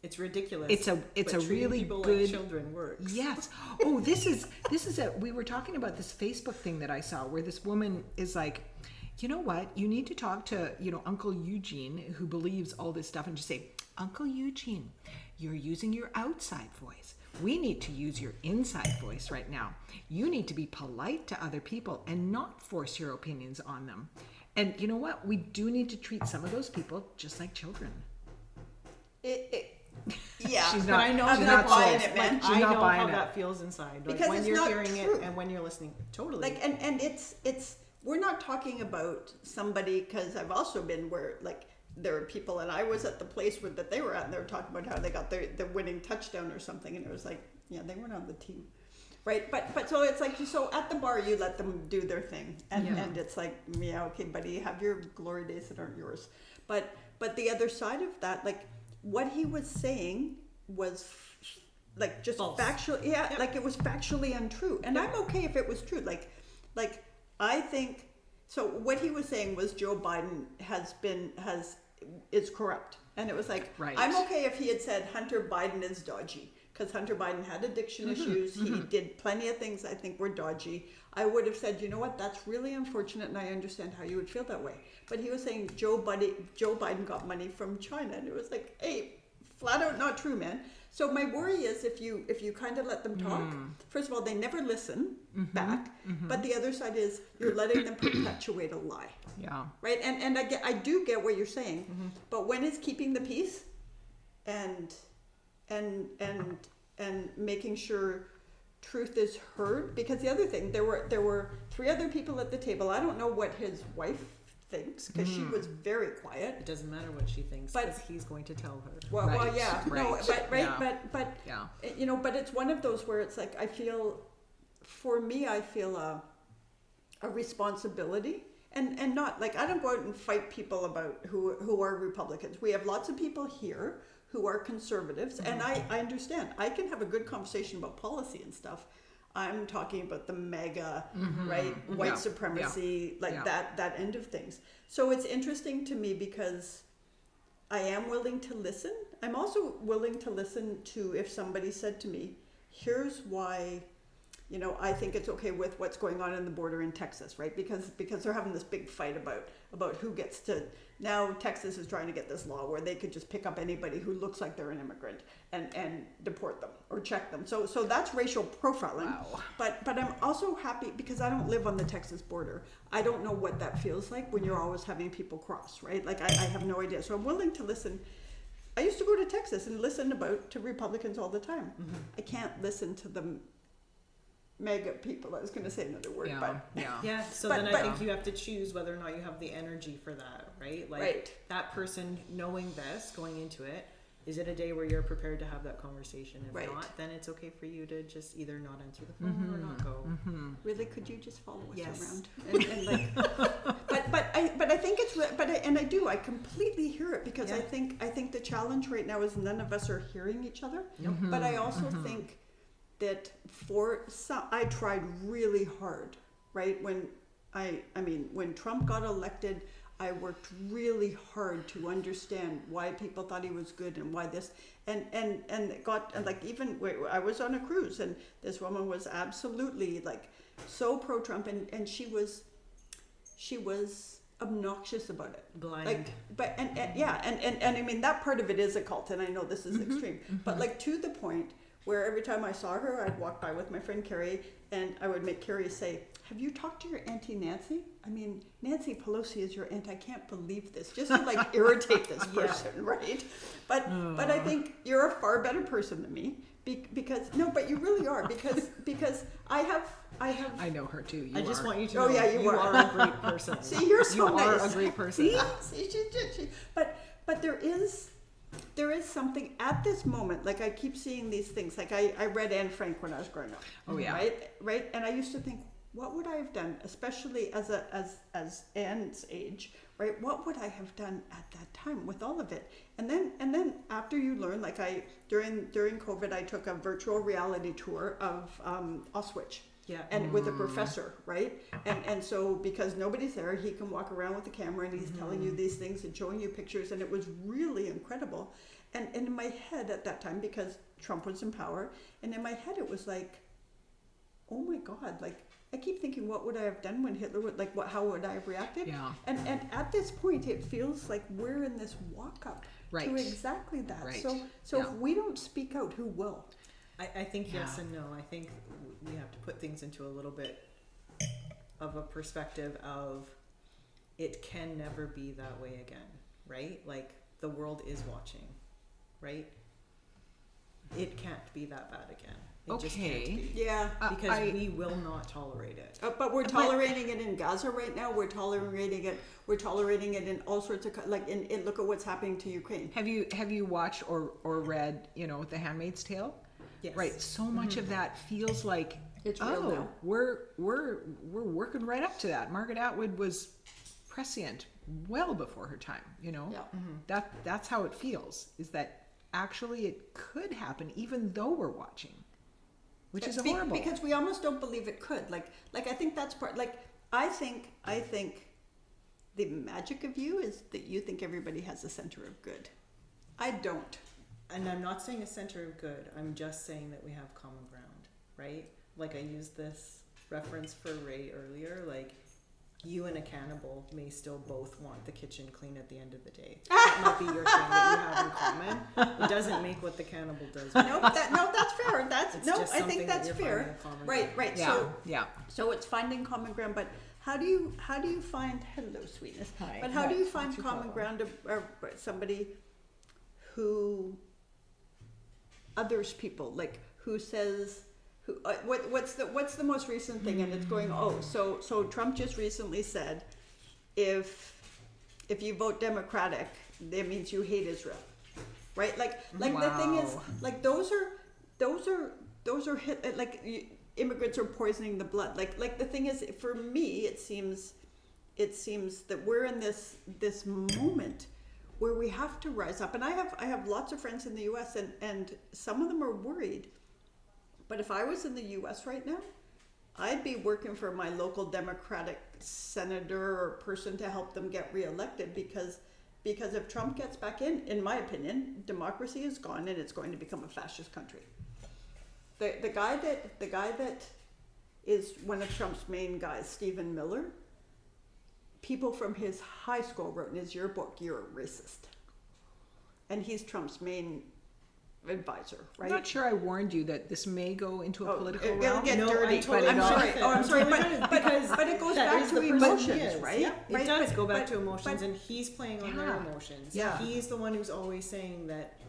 It's ridiculous. It's a really people good. Like children works. Yes. Oh, this is we were talking about this Facebook thing that I saw where this woman is like, you know what? You need to talk to, Uncle Eugene, who believes all this stuff, and just say, Uncle Eugene, you're using your outside voice. We need to use your inside voice right now. You need to be polite to other people and not force your opinions on them. And you know what? We do need to treat some of those people just like children. Yeah, She's but not, I know she's I'm not not buying sold. it, man. She's I not know buying how it. that feels inside. Like Because when it's you're not hearing true. it and when you're listening. Totally. Like, and it's we're not talking about somebody, because I've also been where like there are people, and I was at the place that they were at, and they were talking about how they got the winning touchdown or something, and it was like, yeah, they weren't on the team, right? But so it's like, so at the bar you let them do their thing, and it's like, yeah, okay, buddy, have your glory days that aren't yours. But the other side of that, like what he was saying was like just False. factual, like it was factually untrue. And I'm okay if it was true. Like I think, so what he was saying was Joe Biden is corrupt. And it was like, Right. I'm okay if he had said Hunter Biden is dodgy, because Hunter Biden had addiction issues. He did plenty of things I think were dodgy. I would have said, you know what, that's really unfortunate, and I understand how you would feel that way. But he was saying Joe Biden got money from China, and it was like, hey, flat out not true, man. So my worry is if you kind of let them talk, first of all, they never listen back. But the other side is you're letting them perpetuate a lie. Yeah. Right? And I do get what you're saying. But when is keeping the peace and making sure truth is heard? Because the other thing, there were 3 other people at the table. I don't know what his wife thinks, because she was very quiet. It doesn't matter what she thinks, because he's going to tell her. Well, Right, yeah, no, right, but yeah. but Yeah. you know, but it's one of those where it's like I feel a responsibility, and not like I don't go out and fight people about who are Republicans. We have lots of people here who are conservatives, and I understand. I can have a good conversation about policy and stuff. I'm talking about the mega, right, white supremacy, like that end of things. So it's interesting to me because I am willing to listen. I'm also willing to listen to if somebody said to me, here's why, you know, I think it's okay with what's going on in the border in Texas, right? Because they're having this big fight about who gets to, now Texas is trying to get this law where they could just pick up anybody who looks like they're an immigrant and deport them or check them. So that's racial profiling. Wow. But I'm also happy because I don't live on the Texas border. I don't know what that feels like when you're always having people cross, right? Like I have no idea. So I'm willing to listen. I used to go to Texas and listen to Republicans all the time. I can't listen to them mega people. I was going to say another word, but Yeah, so But- then but- I think you have to choose whether or not you have the energy for that, right? Like Right. that person knowing this, going into it, is it a day where you're prepared to have that conversation? If Right. not, then it's okay for you to just either not answer the phone or not go. really, could you just follow us Yes. around? And like, but I think it's I completely hear it because I think the challenge right now is none of us are hearing each other. But I also think that for some, I tried really hard, right? When when Trump got elected, I worked really hard to understand why people thought he was good and why this, and it got, and like even I was on a cruise and this woman was absolutely like so pro-Trump and she was obnoxious about it. Blind. Like, but and I mean that part of it is a cult, and I know this is extreme, but like to the point where every time I saw her, I'd walk by with my friend Carrie, and I would make Carrie say, "Have you talked to your Auntie Nancy? I mean, Nancy Pelosi is your aunt. I can't believe this." Just to like irritate this person, right? But I think you're a far better person than me because no, but you really are because I have. I know her too. I just want you to Oh, know yeah, you are. a great person. See, you're so you nice. are a great person. See, she. But there is something at this moment. Like I keep seeing these things. Like I read Anne Frank when I was growing up. Oh yeah. Right. And I used to think, what would I have done, especially as Anne's age, right? What would I have done at that time with all of it? And then after you learn, like during COVID, I took a virtual reality tour of Auschwitz. Yeah. And with a professor, right? And so because nobody's there, he can walk around with the camera and he's telling you these things and showing you pictures, and it was really incredible. And in my head at that time, because Trump was in power, and in my head it was like, oh my God, like I keep thinking, what would I have done when Hitler would, like, how would I have reacted? Yeah. And at this point, it feels like we're in this walk up Right. to exactly that. Right. So Yeah. if we don't speak out, who will? I think yes and no. I think we have to put things into a little bit of a perspective of it can never be that way again, right? Like the world is watching, right? It can't be that bad again. It just can't be. Yeah. Because we will not tolerate it. But we're tolerating it in Gaza right now. We're tolerating it. We're tolerating it in all sorts of like. In look at what's happening to Ukraine. Have you watched or read The Handmaid's Tale? Yes. Right. So much of that feels like It's real now. we're working right up to that. Margaret Atwood was prescient well before her time. Yeah. That's how it feels. Is that actually it could happen even though we're watching, which is horrible. Because we almost don't believe it could. Like I think that's part. Like I think the magic of you is that you think everybody has a center of good. I don't. And I'm not saying a center of good. I'm just saying that we have common ground, right? Like I used this reference for Ray earlier. Like you and a cannibal may still both want the kitchen clean at the end of the day. That might be your thing that you have in common. It doesn't make what the cannibal does. No, that's fair. I think that's that fair. Right. Yeah. So it's finding common ground, but how do you find hello sweetness? Hi. But how do you What's find your common problem? ground of somebody who others people like who says who what's the most recent thing, and it's going so Trump just recently said if you vote Democratic that means you hate Israel, right? Like Wow. the thing is like those are like immigrants are poisoning the blood. Like the thing is, for me it seems that we're in this moment where we have to rise up. And I have lots of friends in the US and some of them are worried. But if I was in the US right now, I'd be working for my local Democratic senator or person to help them get reelected because if Trump gets back in my opinion, democracy is gone and it's going to become a fascist country. The guy that is one of Trump's main guys, Stephen Miller, people from his high school wrote in his yearbook, "You're a racist," and he's Trump's main advisor, right? I'm not sure I warned you that this may go into a political it'll realm. get No, dirty. I'm totally I'm with sorry. it. Oh, I'm sorry. totally But with it, but it goes that back is to the person he emotions, is. right? Yeah, it Right? does But- go back but- to emotions, but- and he's playing on their Yeah. emotions. Yeah. He's the one who's always saying that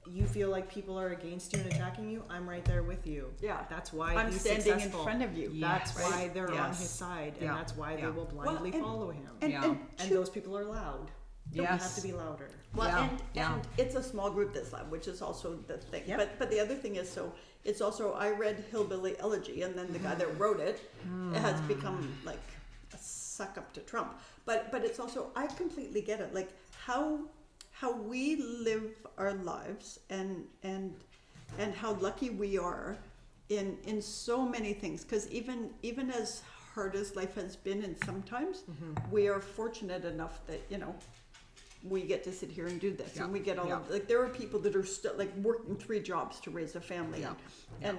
you feel like people are against you and attacking you. I'm right there with you. Yeah. That's why I'm he's standing successful. in front of you. That's Yes. why they're on Yes. his side, and Yeah. that's why Yeah. they will blindly and- follow him. And, Yeah. and, And to- those people are loud. We Yes. have to be louder. Well, Yeah, and, yeah. and it's a small group that's loud, which is also the thing. Yep. But the other thing is, so it's also, I read Hillbilly Elegy, and then the guy that wrote it has become like a suck up to Trump. But it's also, I completely get it, like how we live our lives and how lucky we are in so many things. Because even as hard as life has been, and sometimes we are fortunate enough that we get to sit here and do this, and we get all of, like there are people that are still like working 3 jobs to raise a family, and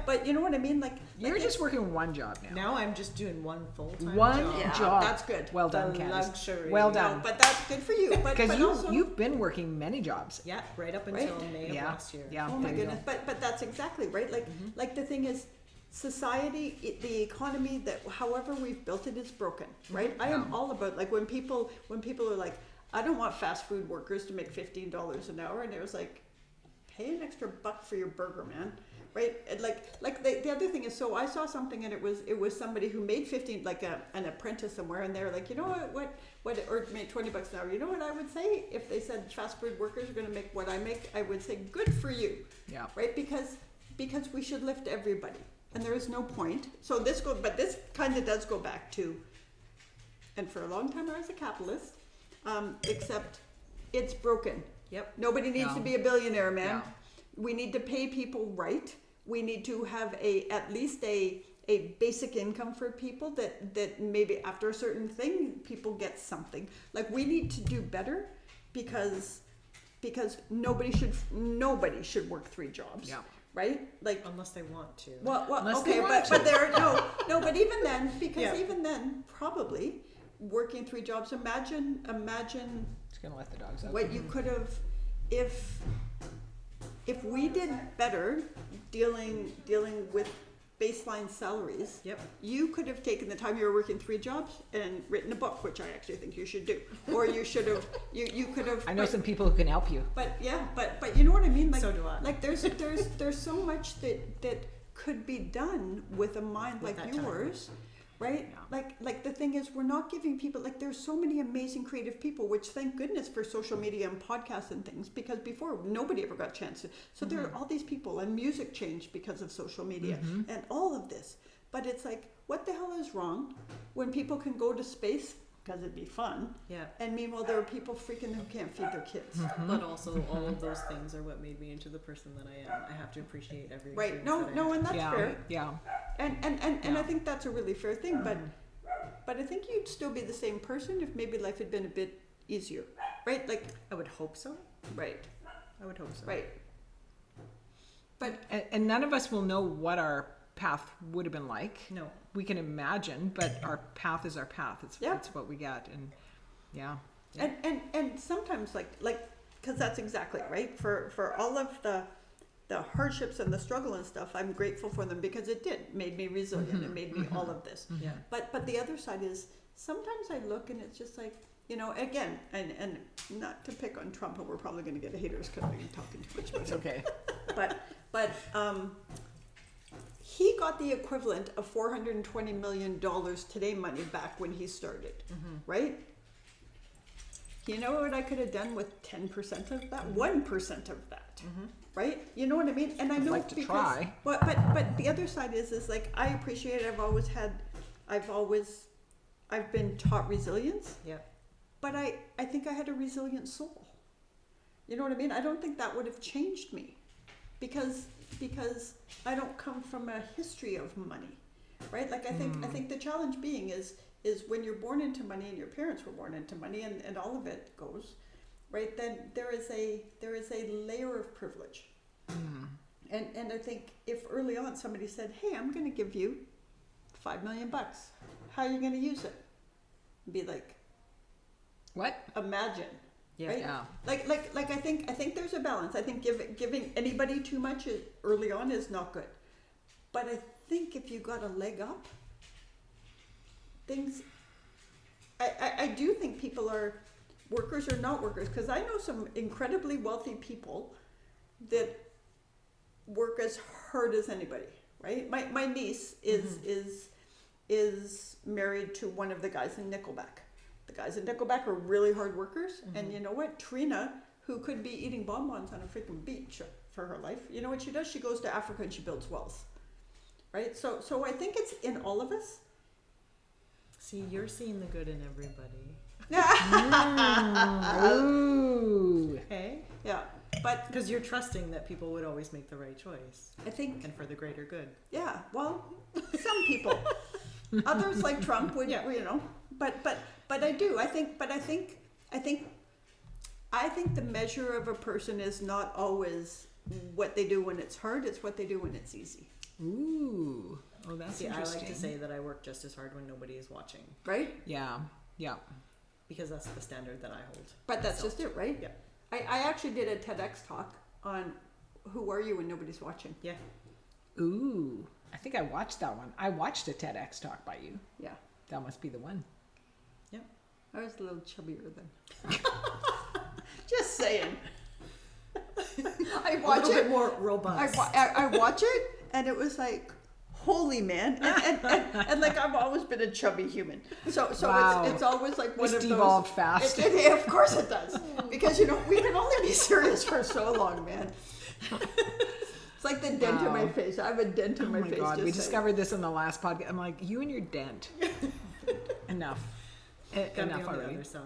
but you know what I mean, like You're just working one job now. Now I'm just doing one full-time One job. job. that's good. Well done, The Candace. luxury. Well No, done. but that's good for you. But Because also, you've been working many jobs. Yeah, right up until Right? May of Yeah. last year. Yeah. oh my there you goodness, but that's exactly right. Like the thing is, society, the economy, that however we've built it is broken, right? I am all about, like when people are like, I don't want fast food workers to make $15 an hour, and it was like, pay an extra $1 for your burger, man, right? And like the other thing is, so I saw something, and it was somebody who made 15, like an apprentice somewhere, and they're like, you know what, or made $20 an hour. You know what I would say if they said fast food workers are going to make what I make? I would say, good for you, Yeah. right? Because we should lift everybody. And there is no point. So this kind of does go back to, and for a long time I was a capitalist, except it's broken. Yep. Nobody needs Yeah. to be a billionaire, man. Yeah. We need to pay people right. We need to have at least a basic income for people that maybe after a certain thing, people get something. Like we need to do better because nobody should work 3 jobs. Yeah. Right? Like Unless they want to. well, Unless okay, they want but there no, but even then, because Yeah. even then, probably working 3 jobs. Imagine Just gonna let the dogs out. what you could have if we did better dealing with baseline salaries. Yep. You could have taken the time you were working 3 jobs and written a book, which I actually think you should do. Or you should have. You could have. I know some people who can help you. But you know what I mean? Like, So do I. Like there's so much that could be done with a mind With like that time. yours, right? Like the thing is, we're not giving people, like there's so many amazing creative people, which thank goodness for social media and podcasts and things, because before nobody ever got a chance to. So there are all these people, and music changed because of social media and all of this. But it's like, what the hell is wrong when people can go to space because it'd be fun. Yeah. And meanwhile, there are people freaking who can't feed their kids. But also, all of those things are what made me into the person that I am. I have to appreciate every Right. experience No, that I and that's yeah, fair. yeah. And I think that's a really fair thing. But I think you'd still be the same person if maybe life had been a bit easier, right? Like, I would hope so. right, I would hope so. right. But And none of us will know what our path would have been like. No. We can imagine, but our path is our path. It's what we get, and yeah. and sometimes like because that's exactly right. For all of the hardships and the struggle and stuff, I'm grateful for them because it made me resilient. It made me all of this. Yeah. But the other side is sometimes I look and it's just like, again, and not to pick on Trump, and we're probably going to get haters because I'm talking too much about It's him. okay. But he got the equivalent of $420 million today money back when he started, right? You know what I could have done with 10% of that, 1% of that, right? You know what I mean? And I know like to try. But the other side is like I appreciate. I've been taught resilience. Yeah. But I think I had a resilient soul. You know what I mean? I don't think that would have changed me because I don't come from a history of money, right? Like I think the challenge being is when you're born into money and your parents were born into money and all of it goes, right? Then there is a layer of privilege. And I think if early on somebody said, "Hey, I'm going to give you $5 million. How are you going to use it?" Be like, What? imagine. Yeah. Right? Yeah. Like I think there's a balance. I think giving anybody too much early on is not good. But I think if you got a leg up, things. I do think people are workers or not workers, because I know some incredibly wealthy people that work as hard as anybody. Right? My niece is married to one of the guys in Nickelback. The guys in Nickelback are really hard workers, and you know what? Trina, who could be eating bonbons on a freaking beach for her life, you know what she does? She goes to Africa and she builds wells, right? So I think it's in all of us. See, you're seeing the good in everybody. Ooh. Okay. Yeah, but Because you're trusting that people would always make the right choice I think, and for the greater good. yeah, well, some people, others like Trump would, Yeah. But I do. I think the measure of a person is not always what they do when it's hard. It's what they do when it's easy. Ooh. Oh, that's See, I interesting. like to say that I work just as hard when nobody is watching Right? Yeah. Yeah. because that's the standard that I hold. But that's just it, right? Yeah. I actually did a TEDx talk on who are you when nobody's watching. Yeah. Ooh. I think I watched that one. I watched a TEDx talk by you. Yeah. That must be the one. Yep. I was a little chubbier then. Just saying. I A watch little bit it. more robust. I watch it, and it was like, holy man, and like I've always been a chubby human, so Wow. it's always like one This of those. devolved fast. Of course it does, because we can only be serious for so long, man. It's like the dent in my Wow. face. I have a dent in Oh my my face. God. just We saying. discovered this in the last podcast. I'm like, you and your dent. Enough. Gotta be Enough on the already. other side.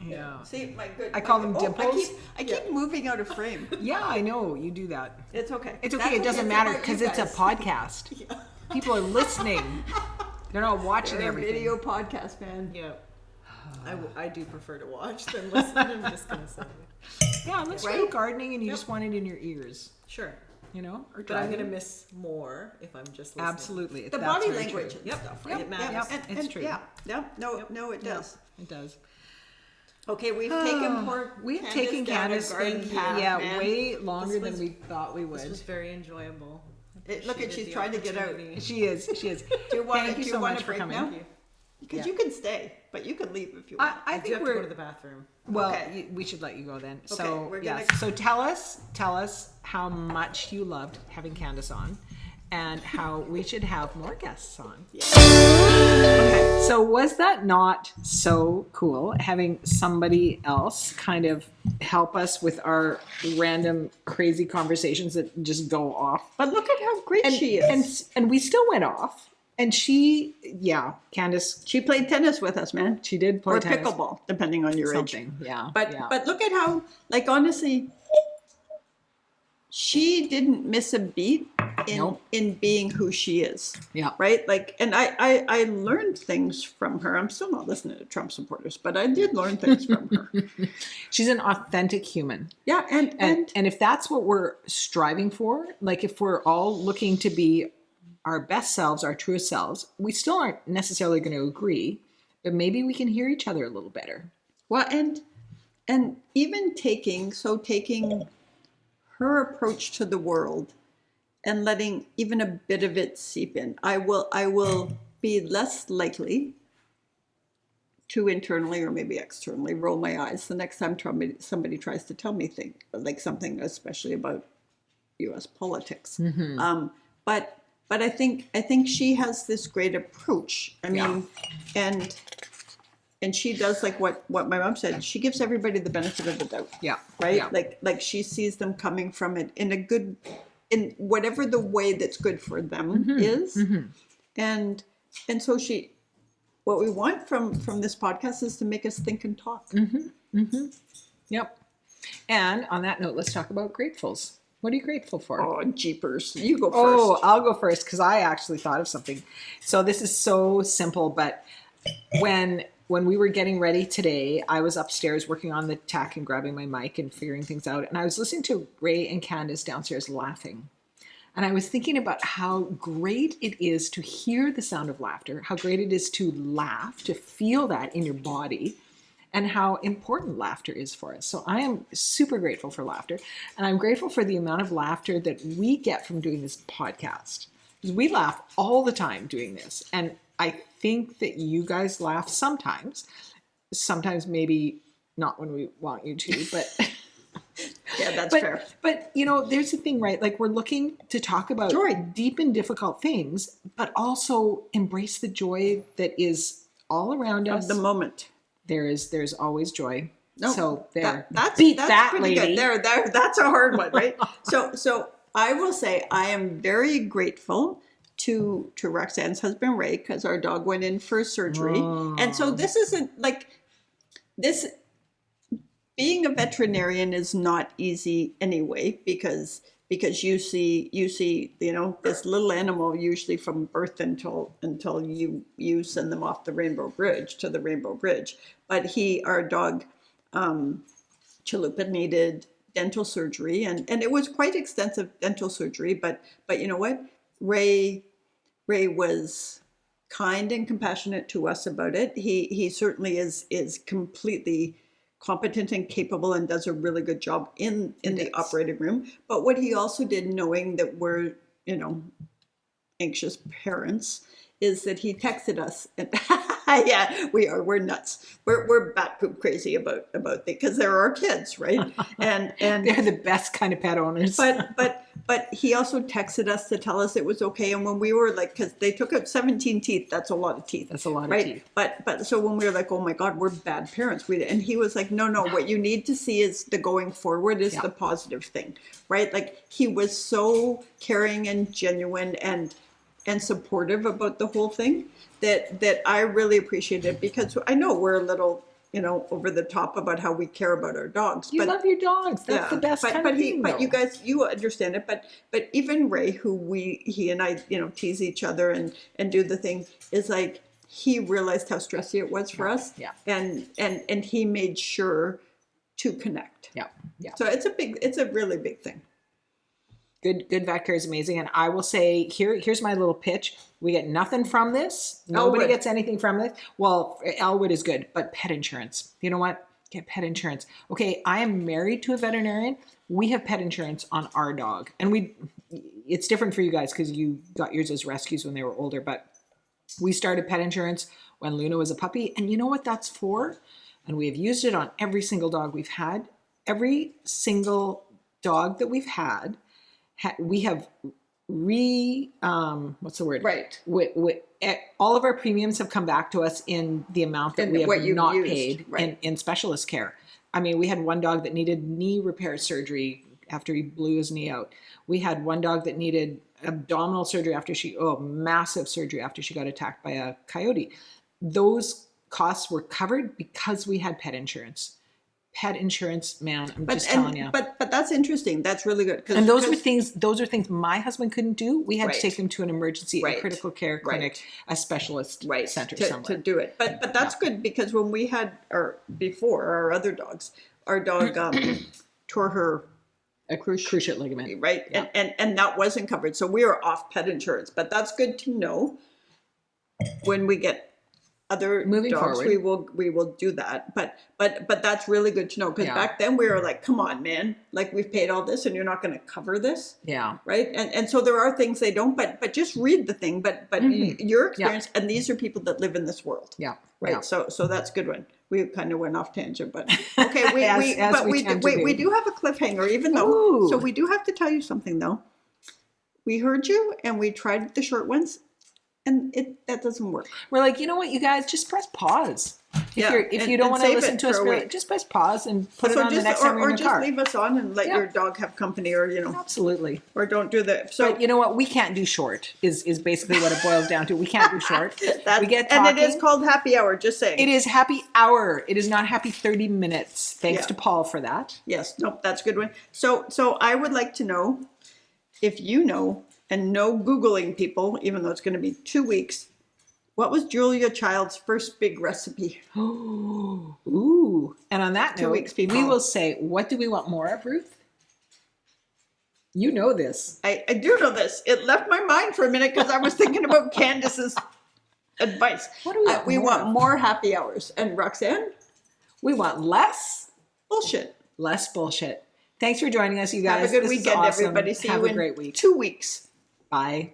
Yeah. See, my good. I call them I dimples. keep moving out of frame. Yeah, I know. You do that. It's okay. It's okay. That's it doesn't it's matter about you because it's a guys. podcast. People are listening. They're not watching They're a everything. video podcast, man. Yeah. I do prefer to watch than listen. I'm just gonna say. Yeah, unless Right? you're gardening and you Yep. just want it in your ears, Sure. you know, or But I'm driving. gonna miss more if I'm just listening. Absolutely. The That's body very language true. and stuff, right? It matters. Yep. It's true. Yeah, no, Yep. no, it does. It does. Okay, we've taken poor We've Candace taken down a Candace garden path, yeah, man. way longer This than was- we thought we This was would. very enjoyable. Look at Appreciated she's the trying to get out. opportunity. She is. Do you want Thank you so much for coming. now? Thank you. Because Yeah. you can stay, but you can leave if you want. I I do think have to go we're to the bathroom. well. Okay. We should let you go then. Okay, So we're yes. gonna- So tell us how much you loved having Candace on, and how we should have more guests on. Okay. So was that not so cool having somebody else kind of help us with our random crazy conversations that just go off? But look at how great she is. And we still went off. And she, Candace, She played tennis with us, man. she did play Or tennis. pickleball, depending on your age. Something, yeah. But yeah. but look at how, like, honestly, she didn't miss a beat in Nope. in being who she is. Yeah. Right? Like, and I learned things from her. I'm still not listening to Trump supporters, but I did learn things from her. She's an authentic human. Yeah, And if that's what we're striving for, like if we're all looking to be our best selves, our truest selves, we still aren't necessarily going to agree, but maybe we can hear each other a little better. well, and even taking her approach to the world and letting even a bit of it seep in, I will be less likely to internally or maybe externally roll my eyes the next time somebody tries to tell me something, especially about U.S. politics. But I think she has this great approach. I mean, and she does like what my mom said. She gives everybody the benefit of the doubt. Yeah. Right. Yeah. Like she sees them coming from it in whatever the way that's good for them is. And so what we want from this podcast is to make us think and talk. Yep. And on that note, let's talk about gratefuls. What are you grateful for? Oh, jeepers. You go first. Oh, I'll go first because I actually thought of something. So this is so simple, but when we were getting ready today, I was upstairs working on the tech and grabbing my mic and figuring things out. And I was listening to Ray and Candace downstairs laughing. And I was thinking about how great it is to hear the sound of laughter, how great it is to laugh, to feel that in your body, and how important laughter is for us. So I am super grateful for laughter. And I'm grateful for the amount of laughter that we get from doing this podcast. Because we laugh all the time doing this. And I think that you guys laugh sometimes. Sometimes maybe not when we want you to, but... Yeah, that's fair. But, there's the thing, right? Like, we're looking to talk about joy, deep and difficult things, but also embrace the joy that is all around us. Of the moment. There's always joy. No, so there. That's that, pretty lady. Good. There. That's a hard one, right? So I will say I am very grateful to Roxanne's husband, Ray, because our dog went in for surgery. Oh. And so this isn't like this. Being a veterinarian is not easy anyway, because you see this little animal usually from birth until you send them off the Rainbow Bridge to the Rainbow Bridge. But our dog Chalupa needed dental surgery, and it was quite extensive dental surgery. But you know what, Ray was kind and compassionate to us about it. He certainly is completely competent and capable and does a really good job in the operating room. But what he also did, knowing that we're, anxious parents, is that he texted us and yeah, we're nuts. We're bat poop crazy about because they're our kids, right? And they're the best kind of pet owners. But he also texted us to tell us it was okay. And when we were like, because they took out 17 teeth, that's a lot of teeth. That's a lot right? of teeth. But so when we were like, oh my God, we're bad parents. And he was like, no, what you need to see is the going forward is the positive thing, right? Like he was so caring and genuine and supportive about the whole thing that I really appreciated, because I know we're a little, over the top about how we care about our dogs. You love your dogs. That's the best kind of thing. But you guys, you understand it. But even Ray, who he and I, tease each other and do the thing, is like, he realized how stressy it was for us. Yeah. And he made sure to connect. Yeah. So it's a really big thing. Good vet care is amazing. And I will say, here's my little pitch. We get nothing from this. Nobody gets anything from this. Well, Elwood is good, but pet insurance. You know what? Get pet insurance. Okay, I am married to a veterinarian. We have pet insurance on our dog. And it's different for you guys because you got yours as rescues when they were older. But we started pet insurance when Luna was a puppy. And you know what that's for? And we have used it on every single dog we've had. Every single dog that we've had, we have what's the word? Right. All of our premiums have come back to us in the amount that we have not paid in specialist care. I mean, we had one dog that needed knee repair surgery after he blew his knee out. We had one dog that needed abdominal surgery after massive surgery after she got attacked by a coyote. Those costs were covered because we had pet insurance. Pet insurance, man, I'm just telling you. But that's interesting. That's really good. And those are things my husband couldn't do. We had to Right. take him to an emergency Right. and critical care clinic, Right. a specialist center to somewhere. do it. But that's good, because when we had our other dogs, our dog tore her A cruciate ligament. right, Yeah. and that wasn't covered, so we were off pet insurance. But that's good to know. When we get other Moving dogs, forward. we will do that. But that's really good to know, because Yeah. back then we were like, come on, man, like we've paid all this and you're not going to cover this. Yeah. Right. And so there are things they don't, but just read the thing, but your experience, and these are people that live in this world. Yeah. Right. Yeah. So that's a good one. We kind of went off tangent, but okay. We As we tend to do. we do have a cliffhanger, even though, Ooh. so we do have to tell you something though. We heard you and we tried the short ones, and that doesn't work. We're like, you know what, you guys, just press pause. Yeah, If and- you don't and want to save listen it to us, for a for week. just press pause and put it So on the just, next time you're or in the just car. leave us on and let Yeah. your dog have company, or Absolutely. or don't do that. So But you know what? We can't do short. Is basically what it boils down to. We can't do short. that, we get and talking. it is called happy hour. Just saying. It is happy hour. It is not happy 30 minutes. Thanks Yeah. to Paul for that. Yes, nope, that's a good one. So I would like to know if you know, and no Googling people, even though it's going to be 2 weeks, what was Julia Child's first big recipe? Ooh. And on that 2 note, weeks, people. we will say, what do we want more of, Ruth? You know this. I do know this. It left my mind for a minute because I was thinking about Candace's advice. What do we want We more want of? more happy hours. And Roxanne, We want less bullshit. bullshit. Thanks for joining us, you guys. Have a good This is weekend, awesome. everybody. See Have you a in great week. 2 weeks. Bye.